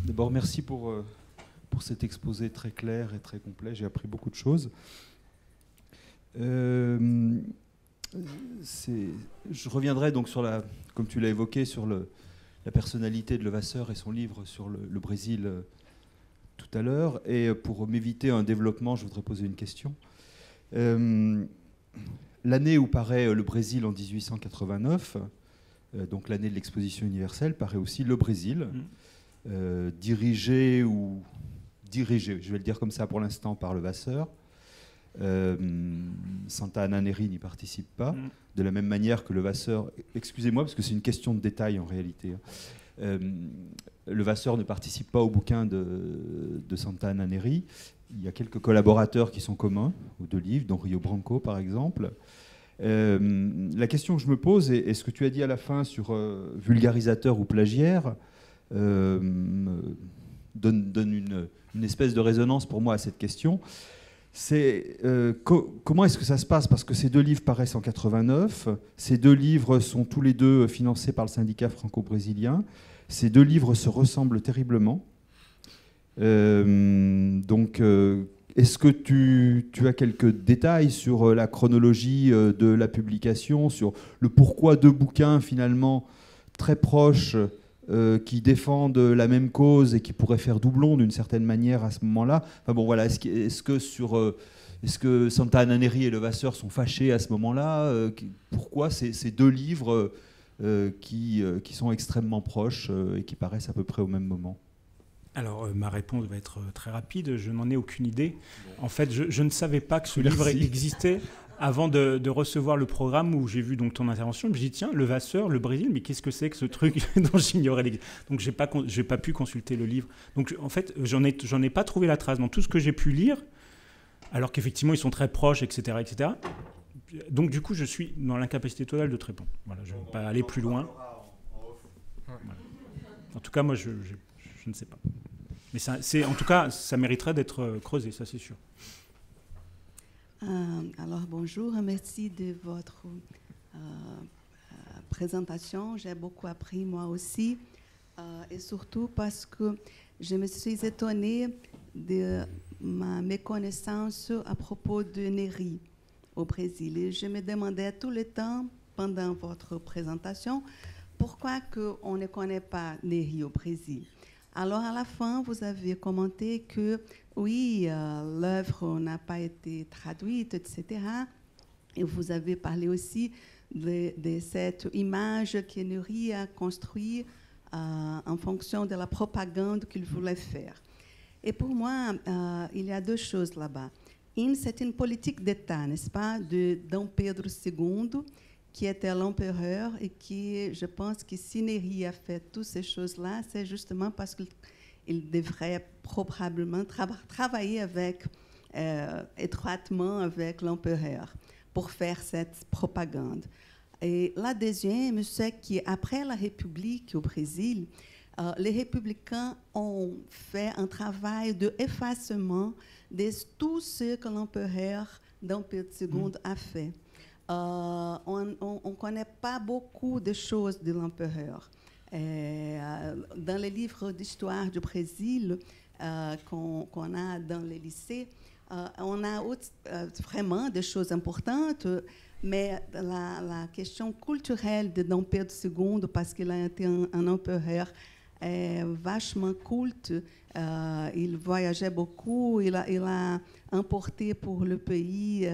D'abord, merci pour cet exposé très clair et très complet. J'ai appris beaucoup de choses. Je reviendrai donc sur comme tu l'as évoqué, sur la personnalité de Levasseur et son livre sur le Brésil tout à l'heure. Et pour m'éviter un développement, je voudrais poser une question. L'année où paraît le Brésil en 1889, donc l'année de l'exposition universelle, paraît aussi Le Brésil, dirigé, je vais le dire comme ça pour l'instant, par Levasseur. Santa Anna Neri n'y participe pas, de la même manière que Levasseur, excusez-moi parce que c'est une question de détail en réalité, Levasseur ne participe pas au bouquin de Santa Anna Neri. Il y a quelques collaborateurs qui sont communs aux deux livres, dont Rio Branco par exemple. La question que je me pose, et ce que tu as dit à la fin sur vulgarisateur ou plagiaire, donne une espèce de résonance pour moi à cette question. C'est comment est-ce que ça se passe? Parce que ces deux livres paraissent en 89, ces deux livres sont tous les deux financés par le syndicat franco-brésilien, ces deux livres se ressemblent terriblement. Donc, est-ce que tu as quelques détails sur la chronologie de la publication, sur le pourquoi deux bouquins finalement très proches qui défendent la même cause et qui pourraient faire doublon d'une certaine manière à ce moment-là? Enfin bon, voilà. Est-ce que Santa Anna Neri et Levasseur sont fâchés à ce moment-là? Pourquoi ces deux livres qui sont extrêmement proches et qui paraissent à peu près au même moment? Alors, ma réponse va être très rapide. Je n'en ai aucune idée. En fait, je ne savais pas que ce livre existait avant de recevoir le programme où j'ai vu donc ton intervention. Je me suis dit, tiens, Levasseur, le Brésil, mais qu'est-ce que c'est que ce truc dont j'ignorais l'existence? Donc, j'ai pas pu consulter le livre. Donc, en fait, j'en ai pas trouvé la trace dans tout ce que j'ai pu lire, alors qu'effectivement, ils sont très proches, etc., etc. Donc, du coup, je suis dans l'incapacité totale de te répondre. Voilà, je ne vais pas aller plus loin. Voilà. En tout cas, moi, je ne sais pas. Mais en tout cas, ça mériterait d'être creusé, ça c'est sûr. Alors, bonjour, merci de votre présentation. J'ai beaucoup appris, moi aussi. Et surtout parce que je me suis étonnée de ma méconnaissance à propos de Neri au Brésil. Et je me demandais tout le temps, pendant votre présentation, pourquoi on ne connaît pas Neri au Brésil. Alors, à la fin, vous avez commenté que, oui, l'œuvre n'a pas été traduite, etc. Et vous avez parlé aussi de cette image que Neri a construite en fonction de la propagande qu'il voulait faire. Et pour moi, il y a deux choses là-bas. Une, c'est une politique d'État, n'est-ce pas, de Dom Pedro II, qui était l'empereur et qui, je pense que si Neri a fait toutes ces choses-là, c'est justement parce qu'il devrait probablement travailler étroitement avec l'empereur pour faire cette propagande. Et la deuxième, c'est qu'après la République au Brésil, les républicains ont fait un travail d'effacement de tout ce que l'empereur Dom Pedro II a fait. On ne connaît pas beaucoup de choses de l'empereur. Dans les livres d'histoire du Brésil qu'on a dans les lycées, on a vraiment des choses importantes, mais la question culturelle de Dom Pedro II, parce qu'il a été un empereur vachement culte, il voyageait beaucoup, il a emporté pour le pays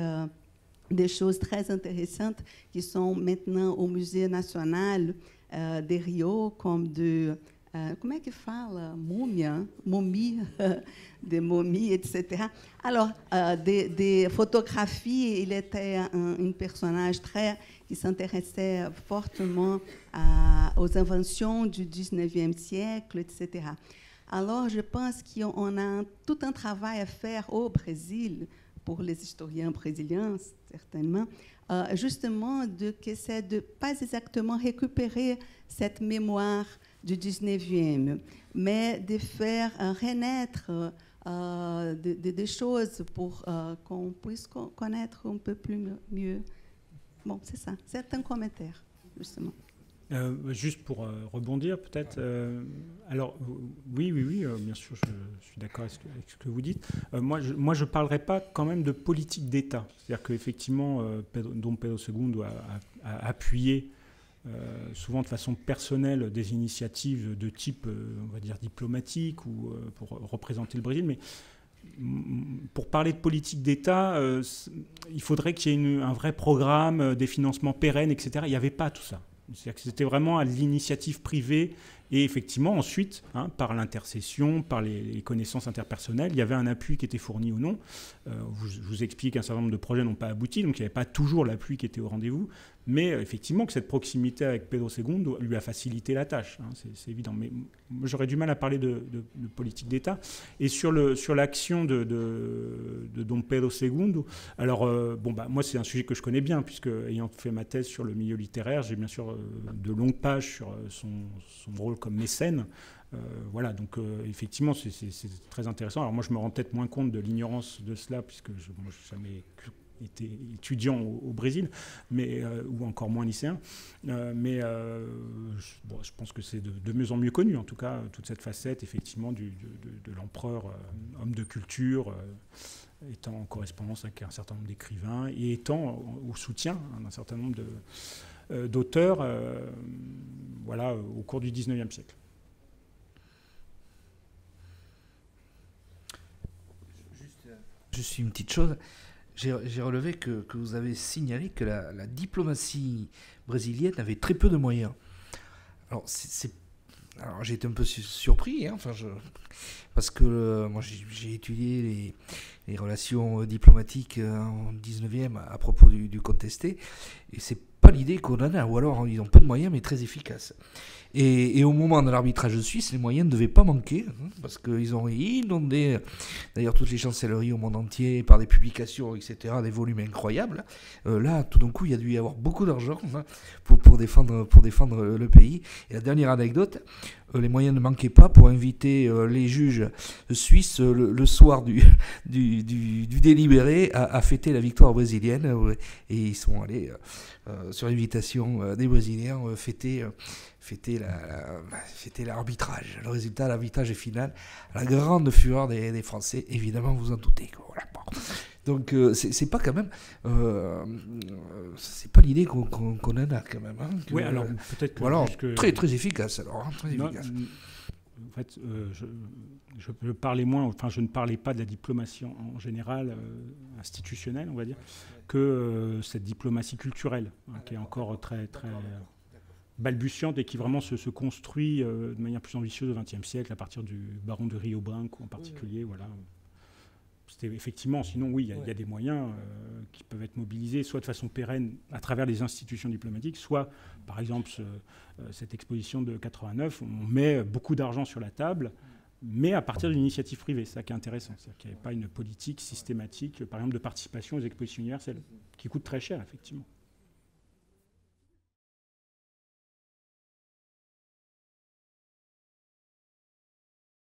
des choses très intéressantes qui sont maintenant au Musée national de Rio, comme comment est-ce qu'il fala? Momie, des momies, etc. Alors, des photographies, il était un personnage qui s'intéressait fortement aux inventions du 19e siècle, etc. Alors, je pense qu'on a tout un travail à faire au Brésil, pour les historiens brésiliens, certainement, justement, que c'est de pas exactement récupérer cette mémoire du 19e, mais de faire renaître des choses pour qu'on puisse connaître un peu plus mieux. Bon, c'est ça. C'est un commentaire, justement. Juste pour rebondir, peut-être. Alors, oui, bien sûr, je suis d'accord avec ce que vous dites. Moi, je ne parlerai pas quand même de politique d'État. C'est-à-dire qu'effectivement, Dom Pedro II a appuyé souvent de façon personnelle des initiatives de type, on va dire, diplomatique ou pour représenter le Brésil. Mais pour parler de politique d'État, il faudrait qu'il y ait un vrai programme, des financements pérennes, etc. Il n'y avait pas tout ça. C'est-à-dire que c'était vraiment à l'initiative privée et effectivement ensuite, par l'intercession, par les connaissances interpersonnelles, il y avait un appui qui était fourni ou non. Je vous explique qu'un certain nombre de projets n'ont pas abouti, donc il n'y avait pas toujours l'appui qui était au rendez-vous, mais effectivement que cette proximité avec Pedro II lui a facilité la tâche, c'est évident. Mais j'aurais du mal à parler de politique d'État. Et sur l'action de Dom Pedro II, alors moi c'est un sujet que je connais bien, puisque ayant fait ma thèse sur le milieu littéraire, j'ai bien sûr de longues pages sur son rôle comme mécène. Voilà, donc effectivement, c'est très intéressant. Alors moi, je me rends peut-être moins compte de l'ignorance de cela, puisque je n'ai jamais été étudiant au Brésil, ou encore moins lycéen. Mais je pense que c'est de mieux en mieux connu, en tout cas, toute cette facette, effectivement, de l'empereur, homme de culture, étant en correspondance avec un certain nombre d'écrivains et étant au soutien d'un certain nombre d'auteurs au cours du 19e siècle. Juste une petite chose, j'ai relevé que vous avez signalé que la diplomatie brésilienne avait très peu de moyens. Alors, c'est alors j'ai été un peu surpris, hein, parce que moi j'ai étudié les relations diplomatiques en 19e à propos du contesté, et c'est pas l'idée qu'on en a, ou alors ils ont peu de moyens mais très efficaces. Et au moment de l'arbitrage suisse, les moyens ne devaient pas manquer, hein, parce qu'ils ont inondé, d'ailleurs, toutes les chancelleries au monde entier par des publications, etc., des volumes incroyables. Là, tout d'un coup, il y a dû y avoir beaucoup d'argent, hein, pour défendre le pays. Et la dernière anecdote, les moyens ne manquaient pas pour inviter les juges suisses le soir du délibéré à fêter la victoire brésilienne. Et ils sont allés, sur invitation des Brésiliens, fêter l'arbitrage. Le résultat, l'arbitrage est final. La grande fureur des Français, évidemment, vous en doutez. Voilà. Bon. Donc, c'est pas quand même. C'est pas l'idée qu'on en a quand même. Hein, oui, alors peut-être que. Voilà, très, très efficace alors. Hein, très efficace. En fait, je parlais moins, enfin, je ne parlais pas de la diplomatie en général, institutionnelle, on va dire, que cette diplomatie culturelle, hein, qui est encore très, très balbutiante et qui vraiment se construit de manière plus ambitieuse au XXe siècle, à partir du baron de Rio Branco en particulier. Voilà. C'était effectivement, sinon oui, il y a des moyens qui peuvent être mobilisés, soit de façon pérenne à travers les institutions diplomatiques, soit, par exemple, cette exposition de 89, on met beaucoup d'argent sur la table, mais à partir d'une initiative privée. C'est ça qui est intéressant. C'est-à-dire qu'il n'y avait pas une politique systématique, par exemple, de participation aux expositions universelles, qui coûte très cher, effectivement.